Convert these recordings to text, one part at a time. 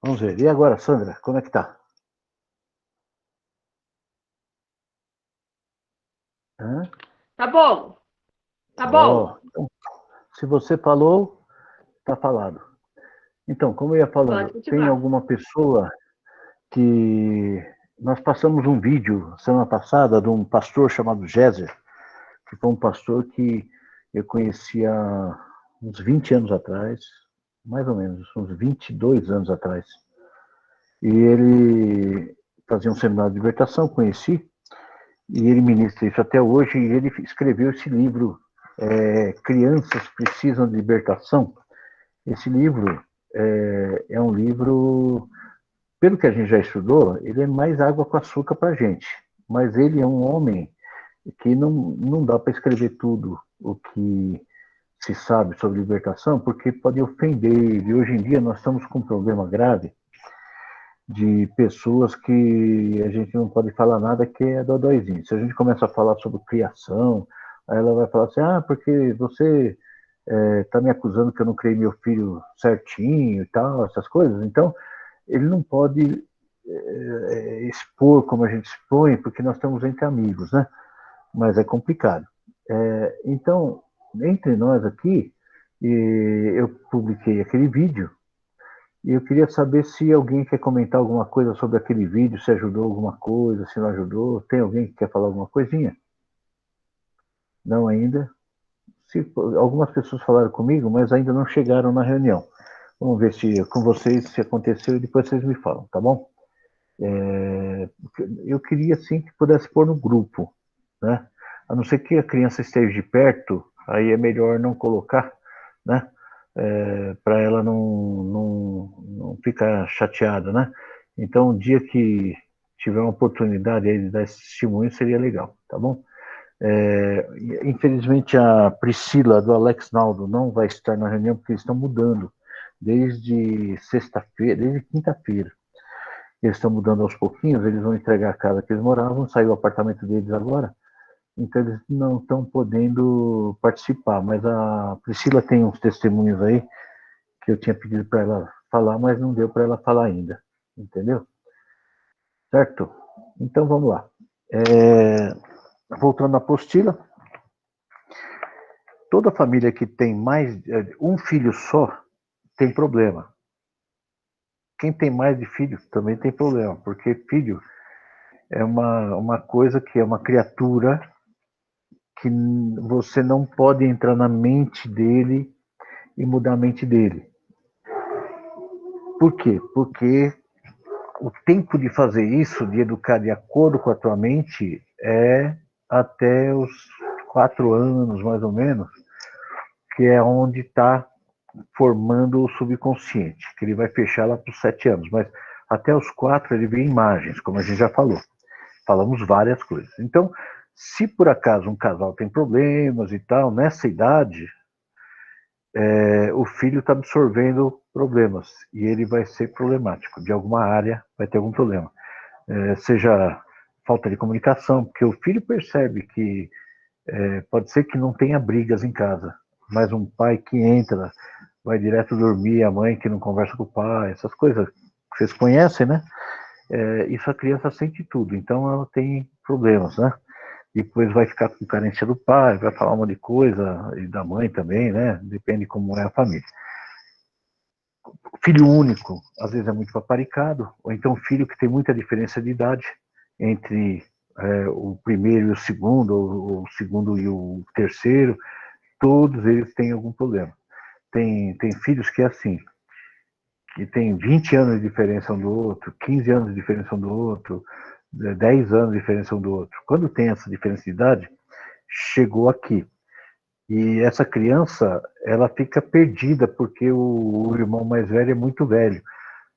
Vamos ver. E agora, Sandra, como é que tá? Hã? Tá bom, tá bom. Ó, então, se você falou, tá falado. Então, como eu ia Pode falando, tem continuar. alguma pessoa que nós passamos um vídeo semana passada de um pastor chamado Géser, que foi um pastor que eu conhecia uns 20 anos atrás, mais ou menos, uns 22 anos atrás. E ele fazia um seminário de libertação, conheci, e ele ministra isso até hoje, e ele escreveu esse livro, Crianças Precisam de Libertação. Esse livro é um livro, pelo que a gente já estudou, ele é mais água com açúcar para a gente, mas ele é um homem que não dá para escrever tudo o que se sabe sobre libertação, porque pode ofender, e hoje em dia nós estamos com um problema grave de pessoas que a gente não pode falar nada que é dodóizinho. Se a gente começa a falar sobre criação, aí ela vai falar assim, porque você está me acusando que eu não criei meu filho certinho e tal, essas coisas. Então, ele não pode expor como a gente expõe, porque nós estamos entre amigos, né? Mas é complicado. Então, entre nós aqui, eu publiquei aquele vídeo e eu queria saber se alguém quer comentar alguma coisa sobre aquele vídeo, se ajudou alguma coisa, se não ajudou. Tem alguém que quer falar alguma coisinha? Não ainda? Se, algumas pessoas falaram comigo, mas ainda não chegaram na reunião. Vamos ver se com vocês se aconteceu e depois vocês me falam, tá bom? Eu queria sim que pudesse pôr no grupo, né? A não ser que a criança esteja de perto, aí é melhor não colocar, né? Para ela não ficar chateada, né? Então, o dia que tiver uma oportunidade aí de dar esse testemunho, seria legal, tá bom? Infelizmente, a Priscila do Alex Naldo não vai estar na reunião porque eles estão mudando desde sexta-feira, desde quinta-feira. Eles estão mudando aos pouquinhos, eles vão entregar a casa que eles moravam, saiu o apartamento deles agora, então eles não estão podendo participar, mas a Priscila tem uns testemunhos aí que eu tinha pedido para ela falar, mas não deu para ela falar ainda, entendeu? Certo? Então vamos lá. Voltando à apostila, toda família que tem mais um filho só tem problema. Quem tem mais de filho também tem problema, porque filho é uma coisa que é uma criatura que você não pode entrar na mente dele e mudar a mente dele. Por quê? Porque o tempo de fazer isso, de educar de acordo com a tua mente, é até os 4 anos, mais ou menos, que é onde está formando o subconsciente, que ele vai fechar lá para os 7 anos. Mas até os 4 ele vê imagens, como a gente já falou. Falamos várias coisas. Então, se por acaso um casal tem problemas e tal, nessa idade, o filho está absorvendo problemas e ele vai ser problemático. De alguma área vai ter algum problema. Seja falta de comunicação, porque o filho percebe que pode ser que não tenha brigas em casa, mas um pai que entra, vai direto dormir, a mãe que não conversa com o pai, essas coisas que vocês conhecem, né? Isso a criança sente tudo, então ela tem problemas, né? Depois vai ficar com carência do pai, vai falar um monte de coisa, e da mãe também, né? Depende como é a família. Filho único, às vezes é muito paparicado, ou então filho que tem muita diferença de idade entre o primeiro e o segundo, ou o segundo e o terceiro, todos eles têm algum problema. Tem filhos que é assim, que tem 20 anos de diferença um do outro, 15 anos de diferença um do outro, 10 anos de diferença um do outro. Quando tem essa diferença de idade, chegou aqui. E essa criança, ela fica perdida porque o irmão mais velho é muito velho.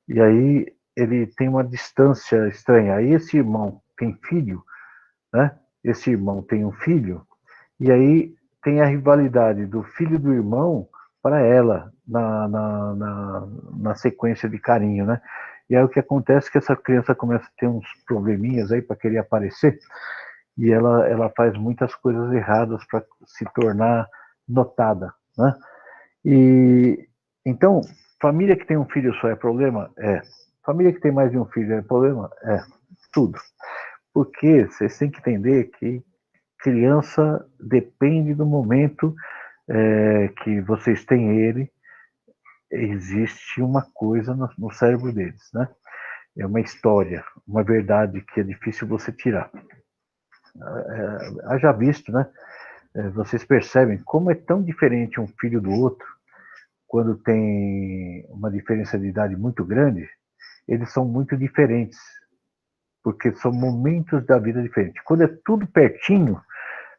E aí ele tem uma distância estranha. Aí esse irmão tem filho, né? Esse irmão tem um filho, e aí tem a rivalidade do filho do irmão para ela na sequência de carinho, né? E aí o que acontece é que essa criança começa a ter uns probleminhas aí para querer aparecer, e ela faz muitas coisas erradas para se tornar notada, né? E então Família que tem um filho só é problema? É. Família que tem mais de um filho é problema? É. Tudo. Porque vocês têm que entender que criança depende do momento que vocês têm ele, existe uma coisa no cérebro deles, né? É uma história, uma verdade que é difícil você tirar. Haja visto, né? Vocês percebem como é tão diferente um filho do outro, quando tem uma diferença de idade muito grande, eles são muito diferentes, porque são momentos da vida diferentes. Quando é tudo pertinho,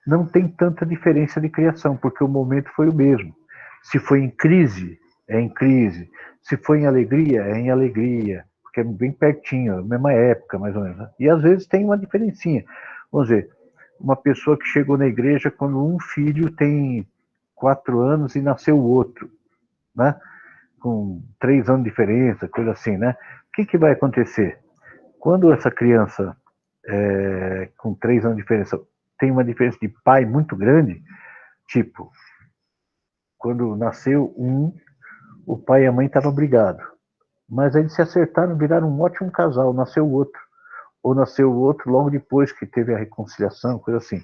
não tem tanta diferença de criação, porque o momento foi o mesmo. Se foi em crise, é em crise. Se foi em alegria, é em alegria, porque é bem pertinho, a mesma época, mais ou menos. Né? E às vezes tem uma diferencinha. Vamos dizer, uma pessoa que chegou na igreja quando um filho tem 4 anos e nasceu o outro, né? Com 3 anos de diferença, coisa assim, né? O que vai acontecer? Quando essa criança, com 3 anos de diferença, tem uma diferença de pai muito grande, tipo, quando nasceu um, o pai e a mãe estavam brigados. Mas eles se acertaram, viraram um ótimo casal, nasceu o outro. Ou nasceu o outro logo depois que teve a reconciliação, coisa assim.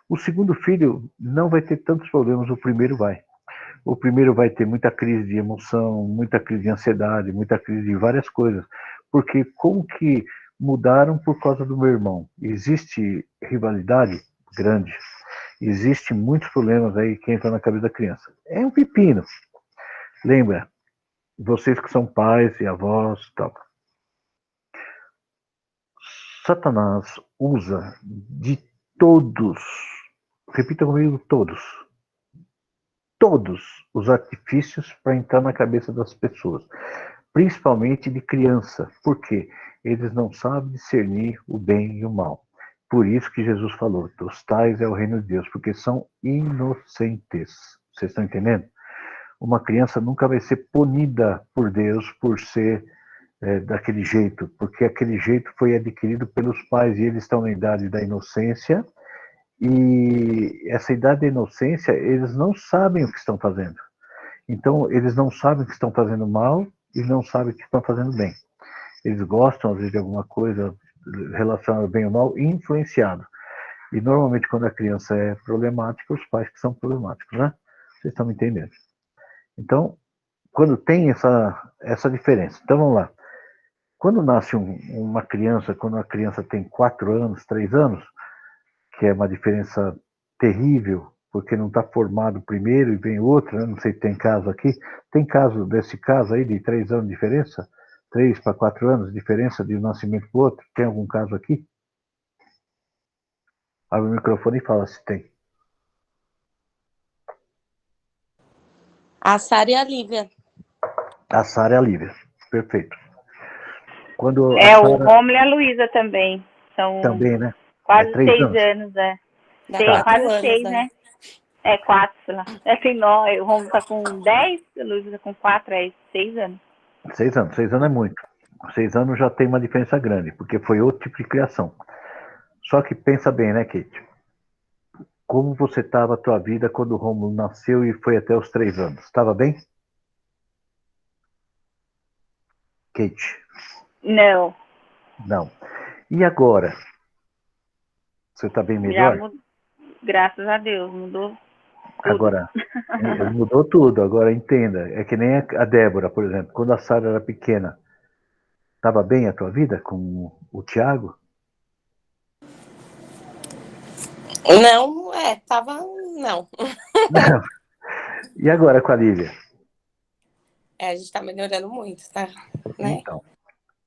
O segundo filho não vai ter tantos problemas, o primeiro vai. O primeiro vai ter muita crise de emoção, muita crise de ansiedade, muita crise de várias coisas. Porque como que mudaram por causa do meu irmão? Existe rivalidade grande. Existem muitos problemas aí que entram na cabeça da criança. É um pepino. Lembra, vocês que são pais e avós e tal. Satanás usa de todos, repita comigo, todos os artifícios para entrar na cabeça das pessoas, principalmente de criança, porque eles não sabem discernir o bem e o mal. Por isso que Jesus falou, dos tais é o reino de Deus, porque são inocentes. Vocês estão entendendo? Uma criança nunca vai ser punida por Deus por ser daquele jeito, porque aquele jeito foi adquirido pelos pais e eles estão na idade da inocência, e essa idade da inocência, eles não sabem o que estão fazendo. Então, eles não sabem que estão fazendo mal e não sabem que estão fazendo bem. Eles gostam, às vezes, de alguma coisa relacionada bem ou mal, influenciado. E, normalmente, quando a criança é problemática, os pais que são problemáticos, né? Vocês estão me entendendo? Então, quando tem essa diferença. Então, vamos lá. Quando nasce uma criança, quando a criança tem 4 anos, 3 anos, que é uma diferença terrível, porque não está formado o primeiro e vem outro, né? Não sei se tem caso aqui. Tem caso desse caso aí de 3 anos de diferença? 3 para 4 anos de diferença de um nascimento para o outro? Tem algum caso aqui? Abre o microfone e fala se tem. A Sara e a Lívia. A Sara e a Lívia. Perfeito. Quando o Sarah... Romulo e a Luísa também. São também, né? quase 6 anos, Dá quase 4 6, anos, né? 4, sei lá. Tem 9, o Romulo tá com 10, a Luísa tá com 4, 6 anos. 6 anos. 6 anos é muito. 6 anos já tem uma diferença grande, porque foi outro tipo de criação. Só que pensa bem, né, Kate? Como você estava a tua vida quando o Rômulo nasceu e foi até os 3 anos? Estava bem? Kate? Não. Não. E agora? Você está bem melhor? Graças a Deus, mudou tudo. Agora, mudou tudo. Agora entenda. É que nem a Débora, por exemplo. Quando a Sara era pequena, estava bem a tua vida com o Tiago? Não, tava, não. Não. E agora com a Lívia? A gente tá melhorando muito, tá? Né?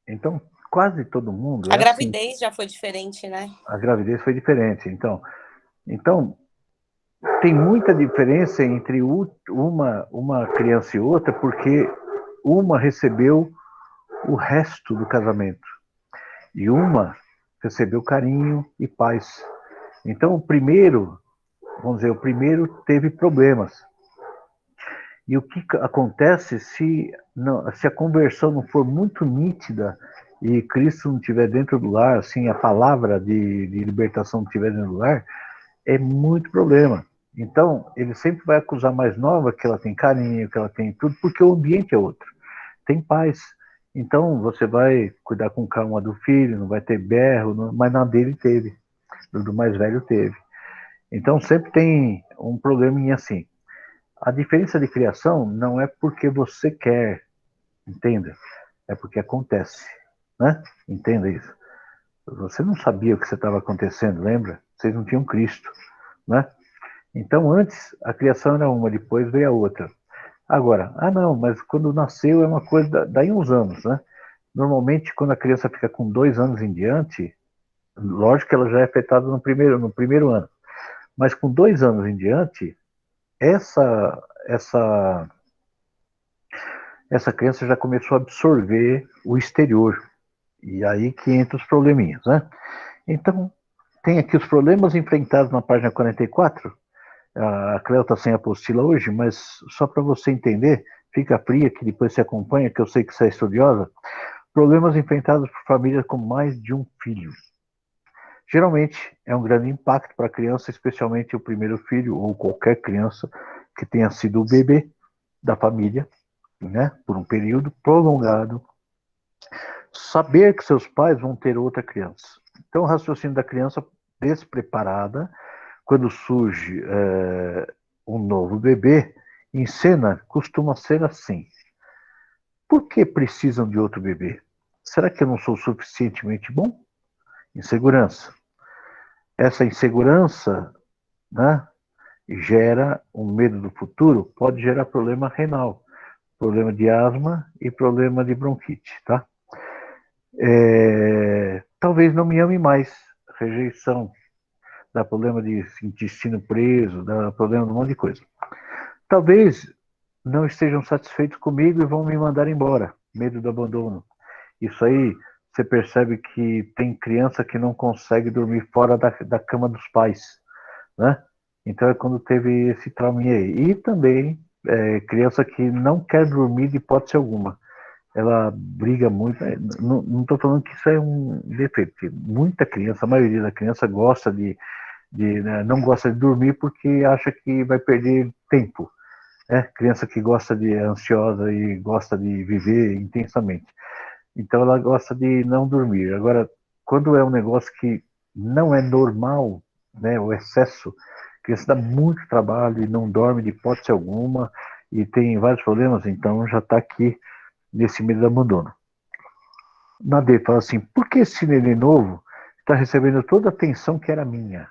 Então, quase todo mundo A é gravidez assim. já foi diferente, né? A gravidez foi diferente. Então tem muita diferença entre uma criança e outra, porque uma recebeu o resto do casamento e uma recebeu carinho e paz. Então, o primeiro teve problemas. E o que acontece se a conversão não for muito nítida e Cristo não estiver dentro do lar, assim, a palavra de libertação não estiver dentro do lar, é muito problema. Então, ele sempre vai acusar mais nova que ela tem carinho, que ela tem tudo, porque o ambiente é outro. tem paz. Então, você vai cuidar com calma do filho, não vai ter berro, mas na dele teve, do mais velho teve. Então, sempre tem um probleminha assim. A diferença de criação não é porque você quer, entenda, é porque acontece, né? Entenda isso. Você não sabia o que estava acontecendo, lembra? Vocês não tinham Cristo, né? Então, antes, a criação era uma, depois veio a outra. Agora, não, mas quando nasceu é uma coisa, daí uns anos, né? Normalmente, quando a criança fica com 2 anos em diante, lógico que ela já é afetada no primeiro ano, mas com 2 anos em diante, essa, essa, essa criança já começou a absorver o exterior. E aí que entra os probleminhas, né? Então, tem aqui os problemas enfrentados na página 44. A Cleo está sem apostila hoje, mas só para você entender, fica fria que depois você acompanha, que eu sei que você é estudiosa. Problemas enfrentados por famílias com mais de um filho. Geralmente é um grande impacto para a criança, especialmente o primeiro filho ou qualquer criança que tenha sido o bebê da família, né, por um período prolongado. Saber que seus pais vão ter outra criança. Então, o raciocínio da criança despreparada, quando surge um novo bebê, em cena costuma ser assim. Por que precisam de outro bebê? Será que eu não sou suficientemente bom? Insegurança. Essa insegurança, né, gera um medo do futuro, pode gerar problema renal, problema de asma e problema de bronquite, tá? Talvez não me ame mais, rejeição, dá problema de intestino preso, dá problema de um monte de coisa. Talvez não estejam satisfeitos comigo e vão me mandar embora, medo do abandono. Isso aí, você percebe que tem criança que não consegue dormir fora da cama dos pais, né? Então é quando teve esse trauminha aí. E também criança que não quer dormir de hipótese alguma. Ela briga muito. Não estou falando que isso é um defeito. Muita criança, a maioria da criança gosta né, não gosta de dormir porque acha que vai perder tempo. Criança que gosta é ansiosa e gosta de viver intensamente. Então ela gosta de não dormir. Agora, quando é um negócio que não é normal, né, o excesso, a criança dá muito trabalho e não dorme de hipótese alguma e tem vários problemas, então já está aqui nesse medo do abandono. Nadê fala assim, por que esse neném novo está recebendo toda a atenção que era minha?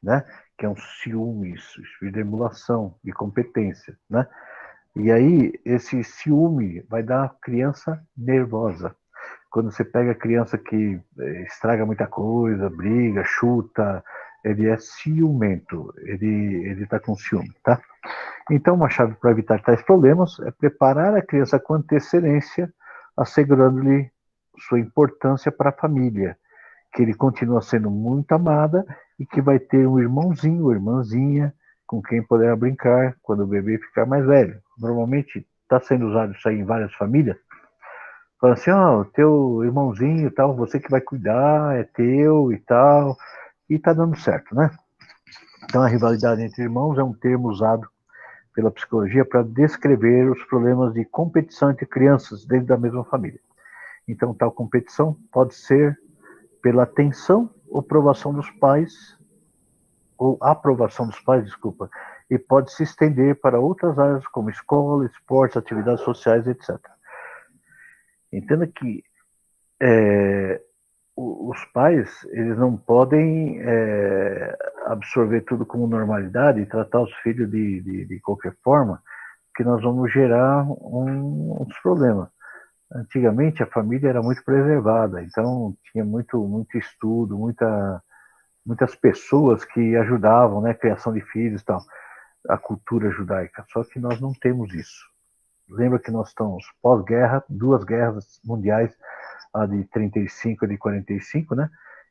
Né? Que é um ciúme, espírito de emulação, de competência, né? E aí, esse ciúme vai dar a criança nervosa. Quando você pega a criança que estraga muita coisa, briga, chuta, ele é ciumento, ele está com ciúme, tá? Então, uma chave para evitar tais problemas é preparar a criança com antecedência, assegurando-lhe sua importância para a família, que ele continua sendo muito amada e que vai ter um irmãozinho ou irmãzinha com quem poderá brincar quando o bebê ficar mais velho. Normalmente está sendo usado isso aí em várias famílias. Fala assim, ó, teu irmãozinho e tal, você que vai cuidar, é teu e tal, e tá dando certo, né? Então a rivalidade entre irmãos é um termo usado pela psicologia para descrever os problemas de competição entre crianças dentro da mesma família. Então tal competição pode ser pela atenção ou aprovação dos pais, desculpa, e pode se estender para outras áreas como escola, esportes, atividades sociais, etc. Entenda que os pais, eles não podem absorver tudo como normalidade e tratar os filhos de qualquer forma, que nós vamos gerar uns problemas. Antigamente a família era muito preservada, então tinha muito estudo, muitas pessoas que ajudavam, né, criação de filhos e tal, a cultura judaica. Só que nós não temos isso. Lembra que nós estamos pós-guerra, 2 guerras mundiais, a de 35 e a de 45, né?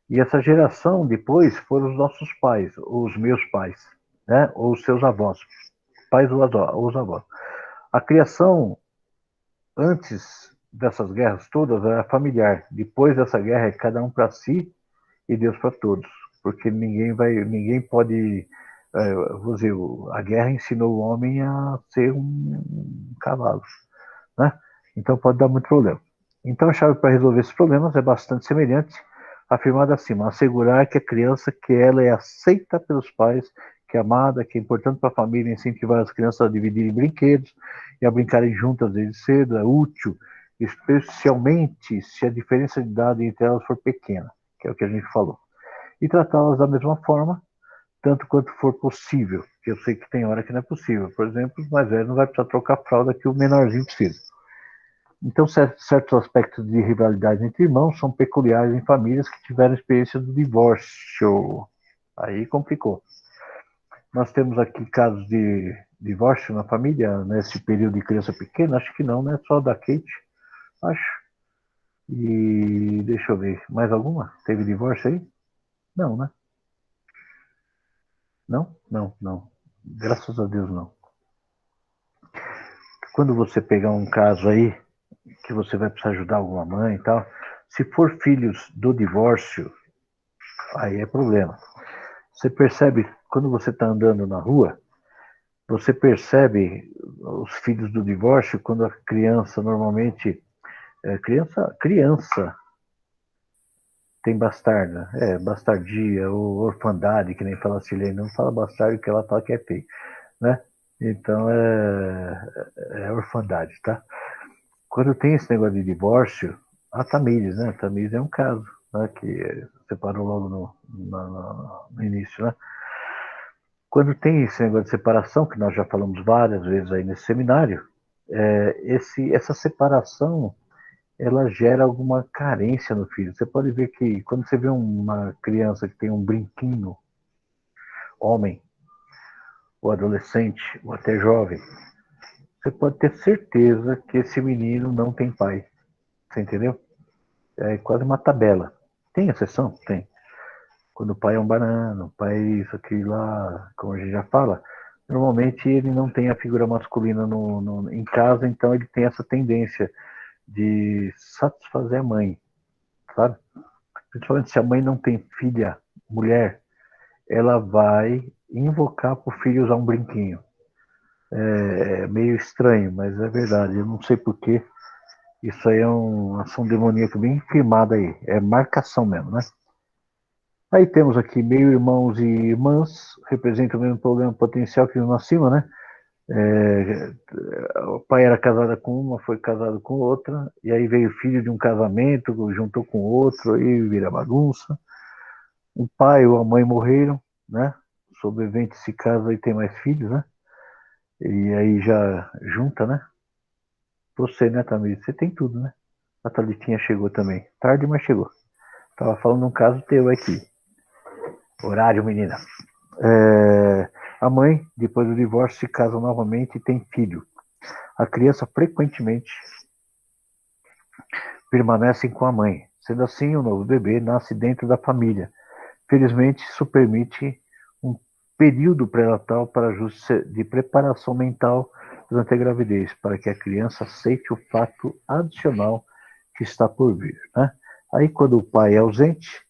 E essa geração depois foram os nossos pais, os meus pais, né? Ou os seus avós, pais ou os avós. A criação antes dessas guerras todas era familiar. Depois dessa guerra é cada um para si e Deus para todos, porque ninguém pode, vou dizer, a guerra ensinou o homem a ser um cavalo, né? Então pode dar muito problema. Então a chave para resolver esses problemas é bastante semelhante afirmada acima, assegurar que a criança, que ela é aceita pelos pais, que é amada, que é importante para a família, incentivar as crianças a dividirem brinquedos e a brincarem juntas desde cedo, é útil, especialmente se a diferença de idade entre elas for pequena, que é o que a gente falou. E tratá-las da mesma forma, tanto quanto for possível, que eu sei que tem hora que não é possível. Por exemplo, o mais velho não vai precisar trocar fralda que o menorzinho precisa. Então, certos aspectos de rivalidade entre irmãos são peculiares em famílias que tiveram experiência do divórcio. Aí complicou. Nós temos aqui casos de divórcio na família, nesse período de criança pequena? Acho que não, né? Só da Kate, acho. E deixa eu ver, mais alguma? Teve divórcio aí? Não, né? Não, não, não. Graças a Deus, não. Quando você pegar um caso aí, que você vai precisar ajudar alguma mãe e tal, se for filhos do divórcio, aí é problema. Você percebe, quando você está andando na rua, você percebe os filhos do divórcio quando a criança normalmente criança tem bastarda, bastardia ou orfandade, que nem fala Silene, não fala bastardo que ela fala que é feio, né? Então é orfandade, tá? Quando tem esse negócio de divórcio, a Tamires, né? A Tamires é um caso, né? Que separou logo no início, né? Quando tem esse negócio de separação, que nós já falamos várias vezes aí nesse seminário, essa separação ela gera alguma carência no filho. Você pode ver que quando você vê uma criança que tem um brinquinho, homem, ou adolescente, ou até jovem, você pode ter certeza que esse menino não tem pai. Você entendeu? É quase uma tabela. Tem exceção? Tem. Quando o pai é um banana, o pai é isso, aquilo lá, como a gente já fala, normalmente ele não tem a figura masculina em casa, então ele tem essa tendência de satisfazer a mãe, sabe? Principalmente se a mãe não tem filha, mulher, ela vai invocar para o filho usar um brinquinho. É meio estranho, mas é verdade. Eu não sei porquê. Isso aí é uma ação demoníaca bem firmada aí. É marcação mesmo, né? Aí temos aqui meio-irmãos e irmãs, representam o mesmo problema potencial que vimos acima, né? O pai era casado com uma, foi casado com outra, e aí veio o filho de um casamento, juntou com outro, e vira bagunça. O pai ou a mãe morreram, né? O sobrevivente se casa e tem mais filhos, né? E aí já junta, né? Você, né, Tamir? Você tem tudo, né? A Thalitinha chegou também. Tarde, mas chegou. Tava falando um caso teu aqui. Horário, menina. A mãe, depois do divórcio, se casa novamente e tem filho. A criança frequentemente permanece com a mãe. Sendo assim, o novo bebê nasce dentro da família. Felizmente, isso permite um período pré-natal para ajuste de preparação mental durante a gravidez, para que a criança aceite o fato adicional que está por vir, né? Aí, quando o pai é ausente,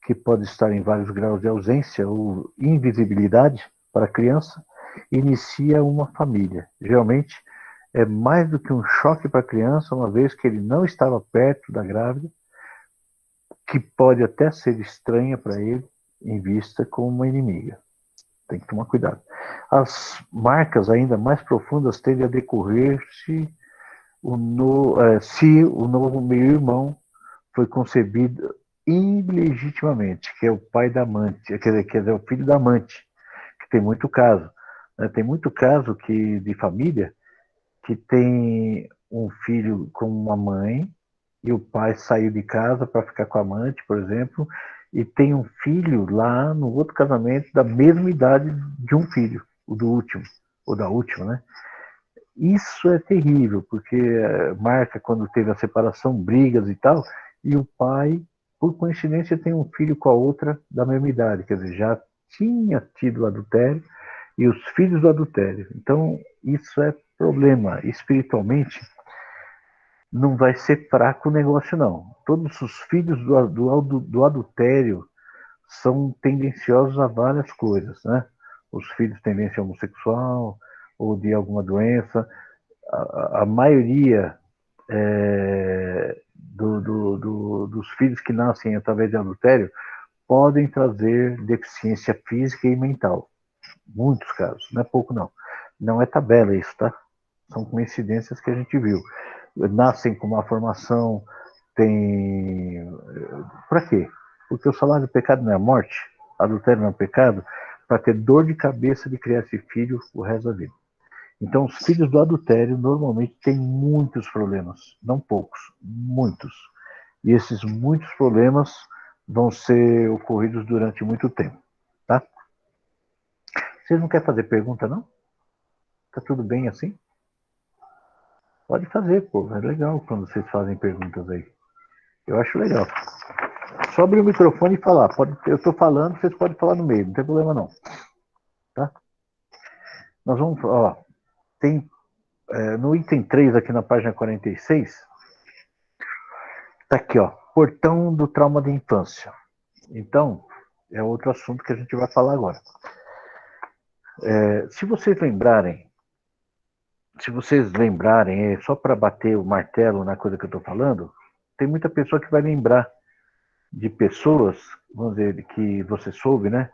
que pode estar em vários graus de ausência ou invisibilidade para a criança, inicia uma família. Geralmente, é mais do que um choque para a criança, uma vez que ele não estava perto da grávida, que pode até ser estranha para ele, em vista como uma inimiga. Tem que tomar cuidado. As marcas ainda mais profundas tendem a decorrer-se se o novo meio-irmão foi concebido ilegitimamente, que é o pai da amante, quer dizer, o filho da amante, que tem muito caso. Né? Tem muito caso de família que tem um filho com uma mãe e o pai saiu de casa para ficar com a amante, por exemplo, e tem um filho lá no outro casamento da mesma idade de um filho, o do último, ou da última, né? Isso é terrível, porque marca quando teve a separação, brigas e tal, e o pai, por coincidência, tem um filho com a outra da mesma idade, quer dizer, já tinha tido adultério e os filhos do adultério. Então, isso é problema. Espiritualmente, não vai ser fraco o negócio, não. Todos os filhos do adultério são tendenciosos a várias coisas, né? Os filhos tendência homossexual ou de alguma doença. A maioria, dos filhos que nascem através de adultério podem trazer deficiência física e mental. Muitos casos, não é pouco não. Não é tabela isso, tá? São coincidências que a gente viu. Nascem com uma formação, tem... Para quê? Porque o salário do pecado não é a morte, adultério não é pecado, para ter dor de cabeça de criar esse filho o resto da vida. Então, os filhos do adultério normalmente têm muitos problemas, não poucos, muitos. E esses muitos problemas vão ser ocorridos durante muito tempo, tá? Vocês não querem fazer pergunta, não? Tá tudo bem assim? Pode fazer, pô. É legal quando vocês fazem perguntas aí. Eu acho legal. Só abrir o microfone e falar. Eu estou falando, vocês podem falar no meio, não tem problema não. Tá? Nós vamos, ó, tem no item 3 aqui na página 46, tá aqui, ó, portão do trauma da infância. Então, é outro assunto que a gente vai falar agora. Se vocês lembrarem, só para bater o martelo na coisa que eu estou falando, tem muita pessoa que vai lembrar de pessoas, vamos dizer, que você soube, né?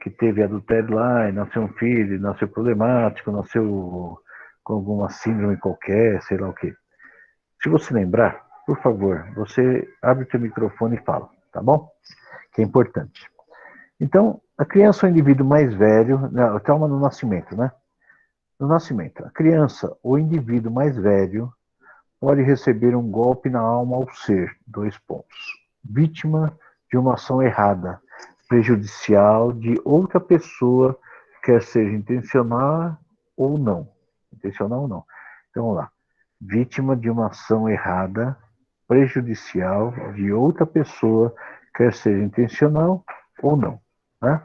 Que teve adultério lá e nasceu um filho, nasceu problemático, nasceu com alguma síndrome qualquer, sei lá o quê. Se você lembrar, por favor, você abre o seu microfone e fala, tá bom? Que é importante. Então, a criança é o indivíduo mais velho, o trauma no nascimento, né? No nascimento, a criança, o indivíduo mais velho, pode receber um golpe na alma ao ser, 2 pontos, vítima de uma ação errada, prejudicial de outra pessoa, quer seja intencional ou não. Intencional ou não. Então, vamos lá. Vítima de uma ação errada, prejudicial de outra pessoa, quer seja intencional ou não. Né?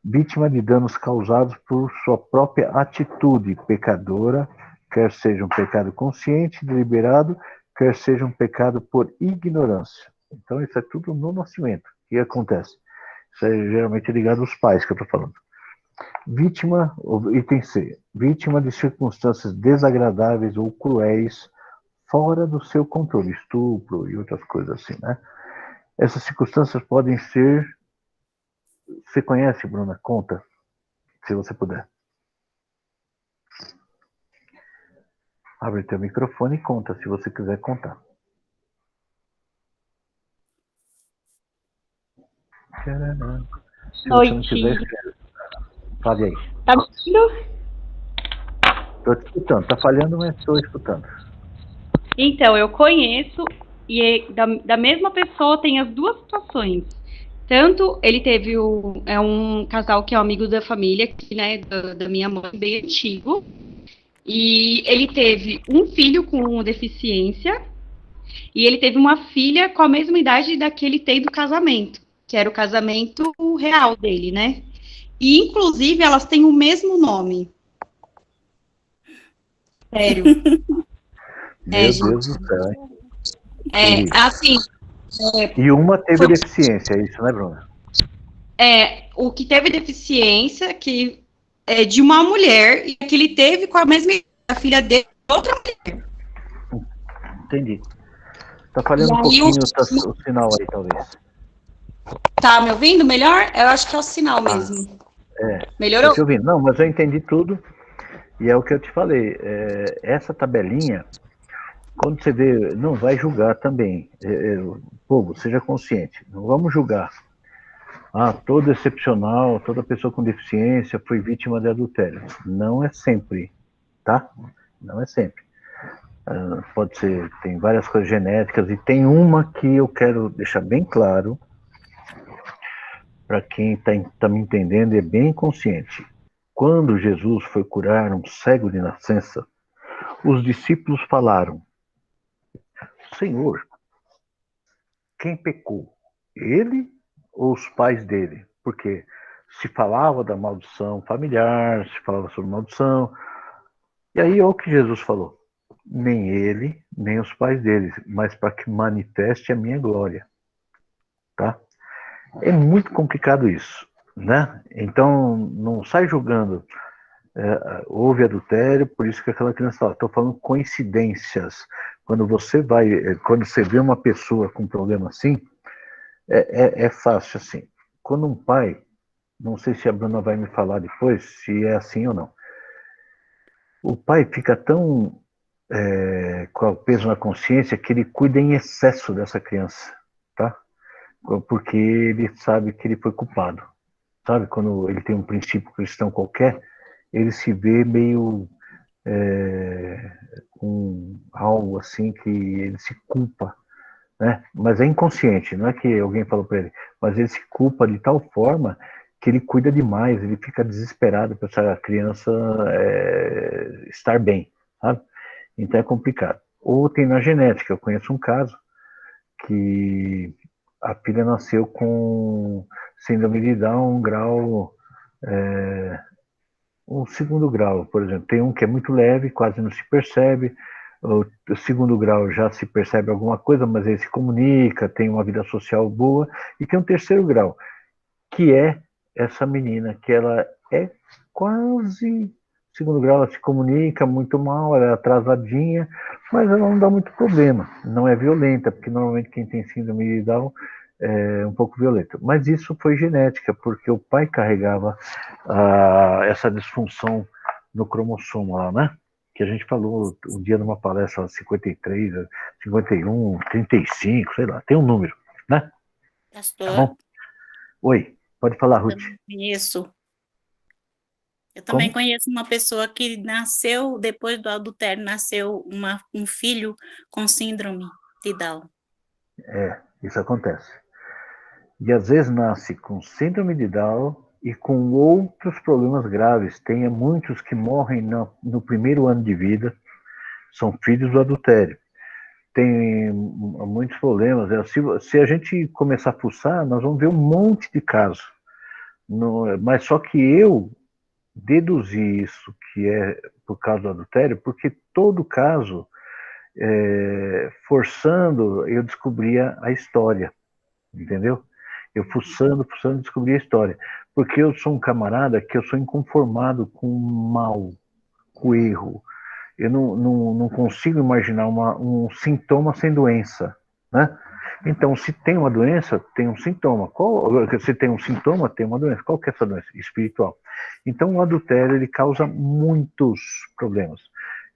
Vítima de danos causados por sua própria atitude pecadora, quer seja um pecado consciente, deliberado, quer seja um pecado por ignorância. Então, isso é tudo no nascimento. O que acontece? Isso é geralmente ligado aos pais que eu estou falando. Vítima, item C, vítima de circunstâncias desagradáveis ou cruéis fora do seu controle, estupro e outras coisas assim, né? Essas circunstâncias podem ser... Você conhece, Bruna? Conta, se você puder. Abre teu microfone e conta, se você quiser contar. Se você não quiser, fale aí. Tá me ouvindo? Estou te escutando. Tá falhando, mas estou escutando. Então, eu conheço e da mesma pessoa tem as duas situações. Tanto ele teve um casal que é um amigo da família, que, né, da minha mãe, bem antigo. E ele teve um filho com deficiência e ele teve uma filha com a mesma idade da que ele tem do casamento, que era o casamento real dele, né? E, inclusive, elas têm o mesmo nome. Sério. Meu Deus do céu, hein? Assim... E uma teve deficiência, é isso, né, Bruna? O que teve deficiência, que é de uma mulher, e que ele teve com a mesma idade, a filha dele, outra mulher. Entendi. Tá falhando um pouquinho o sinal aí, talvez. Tá me ouvindo melhor? Eu acho que é o sinal mesmo. Melhorou? Tô te ouvindo. Não, mas eu entendi tudo. E é o que eu te falei. Essa tabelinha, quando você vê, não vai julgar também. Povo, seja consciente. Não vamos julgar. Todo excepcional, toda pessoa com deficiência foi vítima de adultério. Não é sempre, tá? Não é sempre. Pode ser, tem várias coisas genéticas, e tem uma que eu quero deixar bem claro, para quem está me entendendo e é bem consciente. Quando Jesus foi curar um cego de nascença, os discípulos falaram: Senhor, quem pecou? Ele ou os pais dele? Porque se falava da maldição familiar, se falava sobre maldição. E aí olha o que Jesus falou: nem ele, nem os pais dele, mas para que manifeste a minha glória. Tá? É muito complicado isso, né? Então, não sai julgando. Houve adultério, por isso que aquela criança fala, estou falando coincidências. Quando você vê uma pessoa com problema assim, é fácil assim. Quando um pai, não sei se a Bruna vai me falar depois, se é assim ou não, o pai fica tão com o peso na consciência que ele cuida em excesso dessa criança, tá? Porque ele sabe que ele foi culpado. Sabe, quando ele tem um princípio cristão qualquer, ele se vê meio com algo assim que ele se culpa, né? Mas é inconsciente, não é que alguém falou para ele, mas ele se culpa de tal forma que ele cuida demais, ele fica desesperado para essa criança estar bem, sabe? Então é complicado. Ou tem na genética, eu conheço um caso que a filha nasceu com síndrome de Down, um segundo grau, por exemplo. Tem um que é muito leve, quase não se percebe. O segundo grau já se percebe alguma coisa, mas ele se comunica, tem uma vida social boa. E tem um terceiro grau, que é essa menina, que ela é quase segundo grau, ela se comunica muito mal, ela é atrasadinha, mas ela não dá muito problema, não é violenta, porque normalmente quem tem síndrome de Down é um pouco violento. Mas isso foi genética, porque o pai carregava essa disfunção no cromossomo lá, né? Que a gente falou um dia numa palestra 53, 51, 35, sei lá, tem um número, né? Tá Pastor, bom? Oi, pode falar, eu Ruth. também conheço. Eu também Como? conheço uma pessoa que nasceu, depois do adultério, nasceu um filho com síndrome de Down. Isso acontece. E às vezes nasce com síndrome de Down e com outros problemas graves. Tem muitos que morrem no primeiro ano de vida, são filhos do adultério. Tem muitos problemas. Se a gente começar a fuçar, nós vamos ver um monte de casos. Mas só que eu deduzi isso que é por causa do adultério, porque todo caso, forçando, eu descobria a história, entendeu? Eu fuçando, descobri a história. Porque eu sou um camarada que eu sou inconformado com o mal, com o erro. Eu não consigo imaginar um sintoma sem doença, né? Então, se tem uma doença, tem um sintoma. Se tem um sintoma, tem uma doença. Qual que é essa doença? Espiritual. Então, o adultério, ele causa muitos problemas.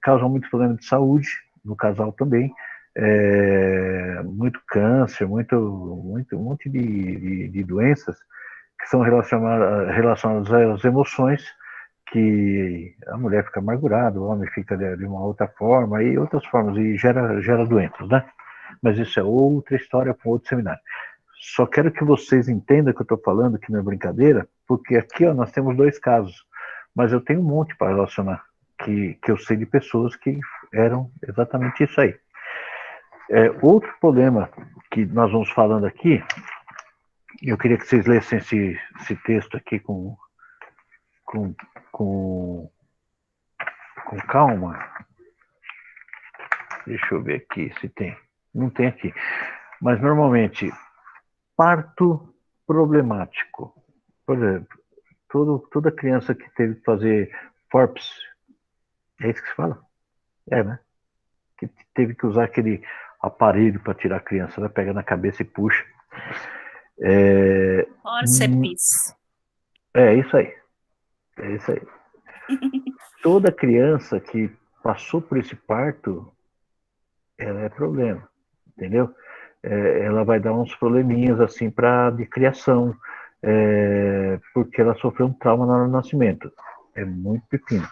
Causa muitos problemas de saúde, no casal também. Muito câncer, um monte de doenças que são relacionadas às emoções, que a mulher fica amargurada, o homem fica de uma outra forma, e outras formas, e gera doenças, né? Mas isso é outra história para outro seminário. Só quero que vocês entendam que eu estou falando, que não é brincadeira, porque aqui nós temos 2 casos, mas eu tenho um monte para relacionar, que eu sei de pessoas que eram exatamente isso aí. Outro problema que nós vamos falando aqui, eu queria que vocês lessem esse texto aqui com calma. Deixa eu ver aqui se tem. Não tem aqui. Mas normalmente, parto problemático. Por exemplo, toda criança que teve que fazer FORPS, é isso que se fala? Né? Que teve que usar aquele aparelho para tirar a criança, né? Pega na cabeça e puxa. Fórceps. É isso aí. É isso aí. Toda criança que passou por esse parto, ela é problema, entendeu? Ela vai dar uns probleminhas assim de criação, porque ela sofreu um trauma no nascimento. É muito pepino.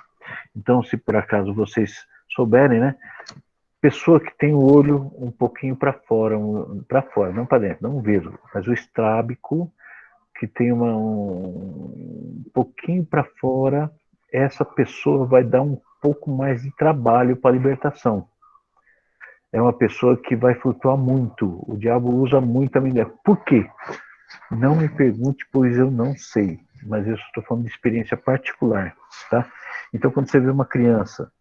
Então, se por acaso vocês souberem, né? Pessoa que tem o olho um pouquinho para fora, não para dentro, não vejo, mas o estrábico, que tem um pouquinho para fora, essa pessoa vai dar um pouco mais de trabalho para a libertação. É uma pessoa que vai flutuar muito. O diabo usa muito a mulher. Por quê? Não me pergunte, pois eu não sei. Mas eu estou falando de experiência particular, tá? Então, quando você vê uma criança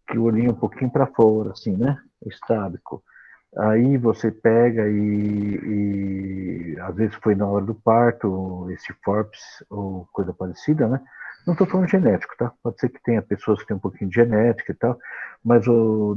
que o olhinho um pouquinho para fora, assim, né? Estábico. Aí você pega e às vezes foi na hora do parto, esse FORPS ou coisa parecida, né? Não estou falando genético, tá? Pode ser que tenha pessoas que têm um pouquinho de genética e tal, mas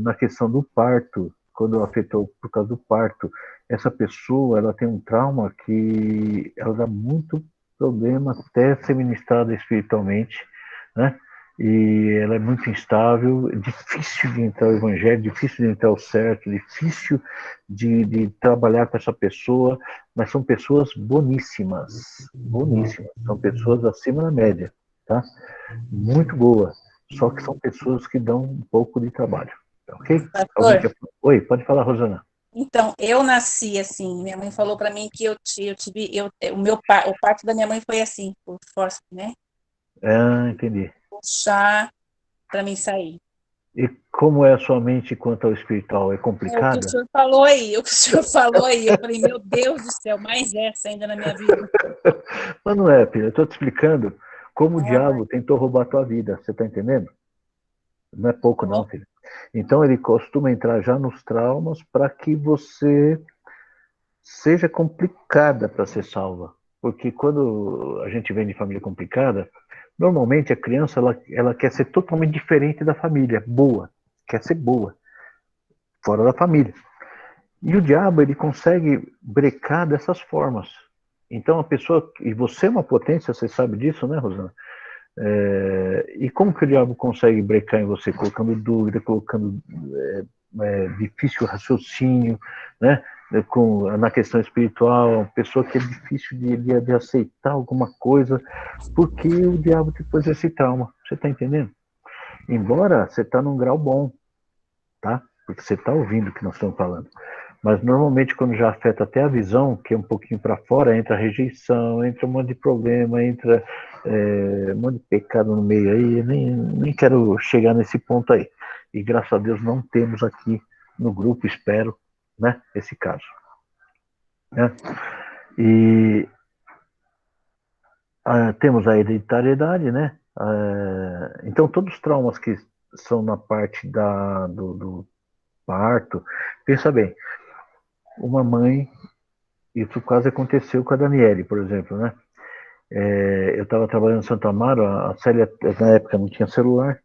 na questão do parto, quando afetou por causa do parto, essa pessoa, ela tem um trauma que ela dá muito problema até ser ministrada espiritualmente, né? E ela é muito instável, difícil de entrar o evangelho, difícil de entrar o certo, difícil de trabalhar com essa pessoa, mas são pessoas boníssimas, boníssimas, são pessoas acima da média, tá? Muito boa, só que são pessoas que dão um pouco de trabalho, tá, ok? Pastor, Oi, pode falar, Rosana. então, eu nasci assim, minha mãe falou para mim que o parto da minha mãe foi assim, por força, né? Entendi. Puxar para mim sair. E como é a sua mente quanto ao espiritual? É É o que o complicada? senhor falou aí, o que o senhor falou aí. Eu falei, meu Deus do céu, mais essa ainda na minha vida. Mas não é, filha, eu estou te explicando como o Ah, diabo tentou roubar a tua vida, você está entendendo? Não é pouco ó, não, filho. Então ele costuma entrar já nos traumas para que você seja complicada para ser salva. Porque quando a gente vem de família complicada, normalmente a criança ela quer ser totalmente diferente da família, boa, quer ser boa, fora da família. E o diabo ele consegue brecar dessas formas. Então a pessoa, e você é uma potência, você sabe disso, né, Rosana? E como que o diabo consegue brecar em você? Colocando dúvida, colocando difícil raciocínio, né? Na questão espiritual, pessoa que é difícil de aceitar alguma coisa, porque o diabo te pôs esse trauma. Você está entendendo? Embora você está num grau bom, tá? Porque você está ouvindo o que nós estamos falando. Mas normalmente quando já afeta até a visão, que é um pouquinho para fora, entra rejeição, entra um monte de problema, entra um monte de pecado no meio aí, nem quero chegar nesse ponto aí. E graças a Deus não temos aqui no grupo, espero, né, esse caso. Né? E temos a hereditariedade, né? Então todos os traumas que são na parte do parto, pensa bem, uma mãe, isso quase aconteceu com a Daniele, por exemplo, né? Eu estava trabalhando em Santa Amaro, a Célia, na época, não tinha celular,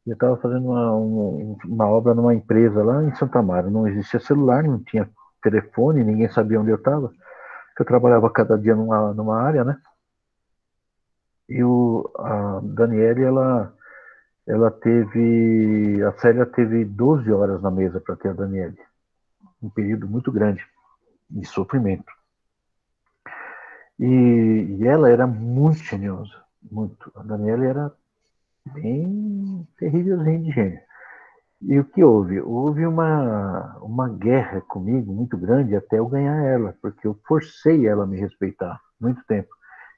e eu estava fazendo uma obra numa empresa lá em Santa Amaro. Não existia celular, não tinha telefone, ninguém sabia onde eu estava. Eu trabalhava cada dia numa área, né? E a Daniele, a Célia teve 12 horas na mesa para ter a Daniele. Um período muito grande de sofrimento. E ela era muito geniosa, muito. A Daniela era bem terrívelzinha de gênio. E o que houve? Houve uma guerra comigo muito grande até eu ganhar ela, porque eu forcei ela a me respeitar muito tempo.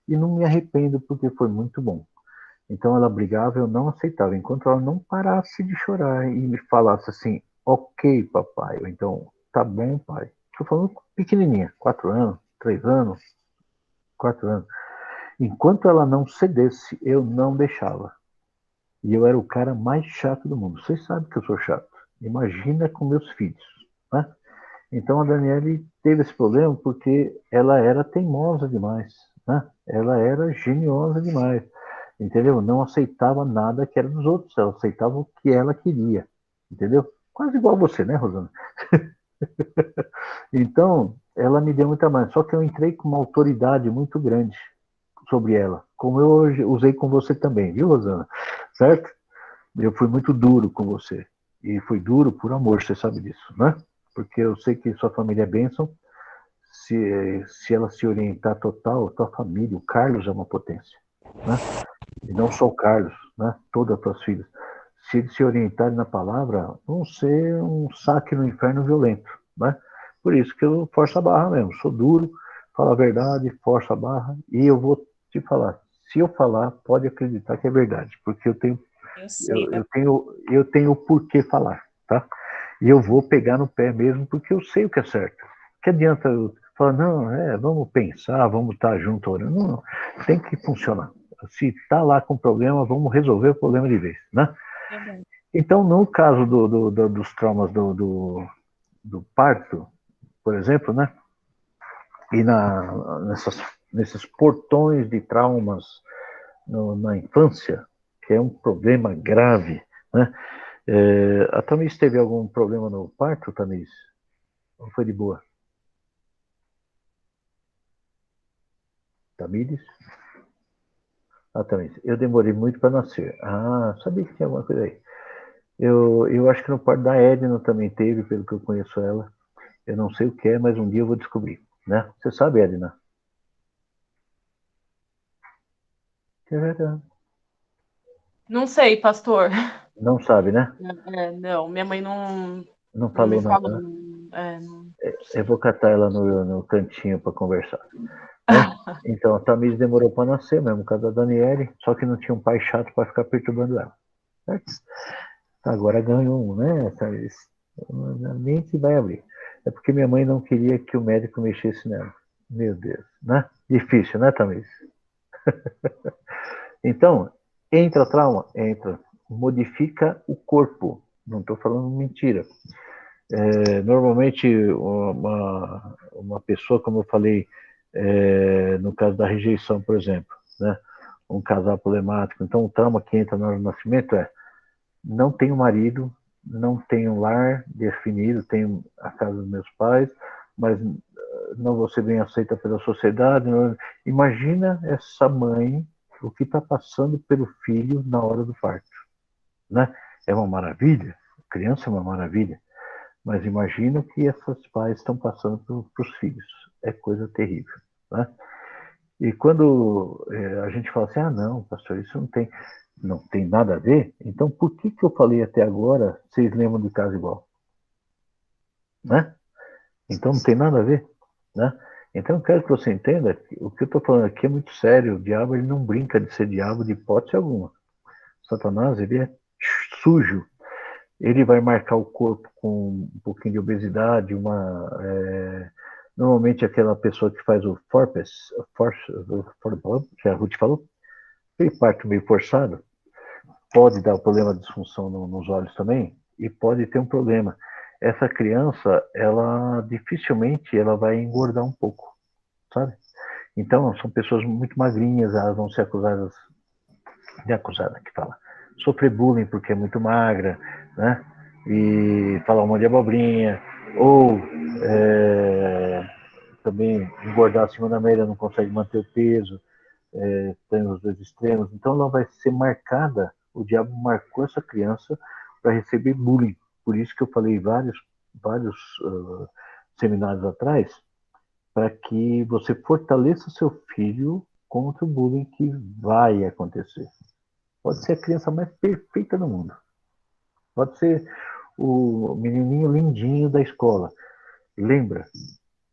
E não me arrependo porque foi muito bom. Então ela brigava, eu não aceitava. Enquanto ela não parasse de chorar e me falasse assim, ok, papai, ou então, tá bom, pai. Estou falando pequenininha, 4 anos, 3 anos, 4 anos. Enquanto ela não cedesse, eu não deixava. E eu era o cara mais chato do mundo. Vocês sabem que eu sou chato. Imagina com meus filhos. Né? Então a Daniele teve esse problema porque ela era teimosa demais. Né? Ela era geniosa demais. Entendeu? Não aceitava nada que era dos outros. Ela aceitava o que ela queria. Entendeu? Quase igual a você, né, Rosana? Então, ela me deu muita mãe. Só que eu entrei com uma autoridade muito grande sobre ela, como eu hoje usei com você também, viu, Rosana? Certo? Eu fui muito duro com você. E fui duro por amor, você sabe disso, né? Porque eu sei que sua família é bênção. Se ela se orientar total, tua família, o Carlos é uma potência, né? E não só o Carlos, né? Todas as tuas filhas. Se eles se orientarem na palavra, vão ser um saque no inferno violento, né? Por isso que eu forço a barra mesmo. Sou duro, falo a verdade, forço a barra. E eu vou te falar. Se eu falar, pode acreditar que é verdade. Porque eu tenho eu sei, eu tenho o porquê falar, tá? E eu vou pegar no pé mesmo, porque eu sei o que é certo. Que adianta eu falar, não, vamos pensar, vamos estar junto orando. Não, tem que funcionar. Se está lá com problema, vamos resolver o problema de vez, né? Então, no caso dos traumas do parto, por exemplo, né? E nesses portões de traumas na infância, que é um problema grave, né? A Tamiris teve algum problema no parto, Tamiris? Ou foi de boa? Tamiris? Ah, Tamiris, eu demorei muito para nascer. Ah, sabia que tinha alguma coisa aí. Eu acho que no parto da Edna também teve, pelo que eu conheço ela. Eu não sei o que é, mas um dia eu vou descobrir, né? Você sabe, Edna? É verdade. Não sei, pastor. Não sabe, né? Não, minha mãe não Não falou falou. nada, né? Eu vou catar ela no cantinho para conversar. Né? Então, a Tamiris demorou para nascer mesmo, por causa da Daniele, só que não tinha um pai chato para ficar perturbando ela. Certo? Agora ganhou um, né, Tamiris? A mente vai abrir. É porque minha mãe não queria que o médico mexesse nela. Meu Deus, né? Difícil, né, Tamiris? Então, entra trauma? Entra. Modifica o corpo. Não estou falando mentira. Normalmente, uma pessoa, como eu falei, no caso da rejeição, por exemplo, né? Um casal problemático. Então, o trauma que entra no nascimento não tenho marido, não tenho lar definido, tenho a casa dos meus pais, mas não vou ser bem aceita pela sociedade. Não... Imagina essa mãe, o que está passando pelo filho na hora do parto, né? É uma maravilha, a criança é uma maravilha, mas imagina o que esses pais estão passando para os filhos. É coisa terrível, né? E quando a gente fala assim, não, pastor, isso não tem nada a ver, então por que eu falei até agora, vocês lembram de caso igual? Né? Então não tem nada a ver, né? Então eu quero que você entenda que o que eu estou falando aqui é muito sério. O diabo, ele não brinca de ser diabo de hipótese alguma. Satanás, ele é sujo. Ele vai marcar o corpo com um pouquinho de obesidade, normalmente aquela pessoa que faz o forceps, que a Ruth falou, aquele parto meio forçado, pode dar problema de disfunção nos olhos também, e pode ter um problema. Essa criança, ela dificilmente ela vai engordar um pouco, sabe? Então, são pessoas muito magrinhas, elas vão ser acusadas, que fala, sofrer bullying porque é muito magra, né? E falar um monte de abobrinha, ou também engordar acima da média, não consegue manter o peso, tem os dois extremos. Então, ela vai ser marcada, o diabo marcou essa criança para receber bullying. Por isso que eu falei vários seminários atrás, para que você fortaleça seu filho contra o bullying que vai acontecer. Pode ser a criança mais perfeita do mundo. Pode ser o menininho lindinho da escola. Lembra,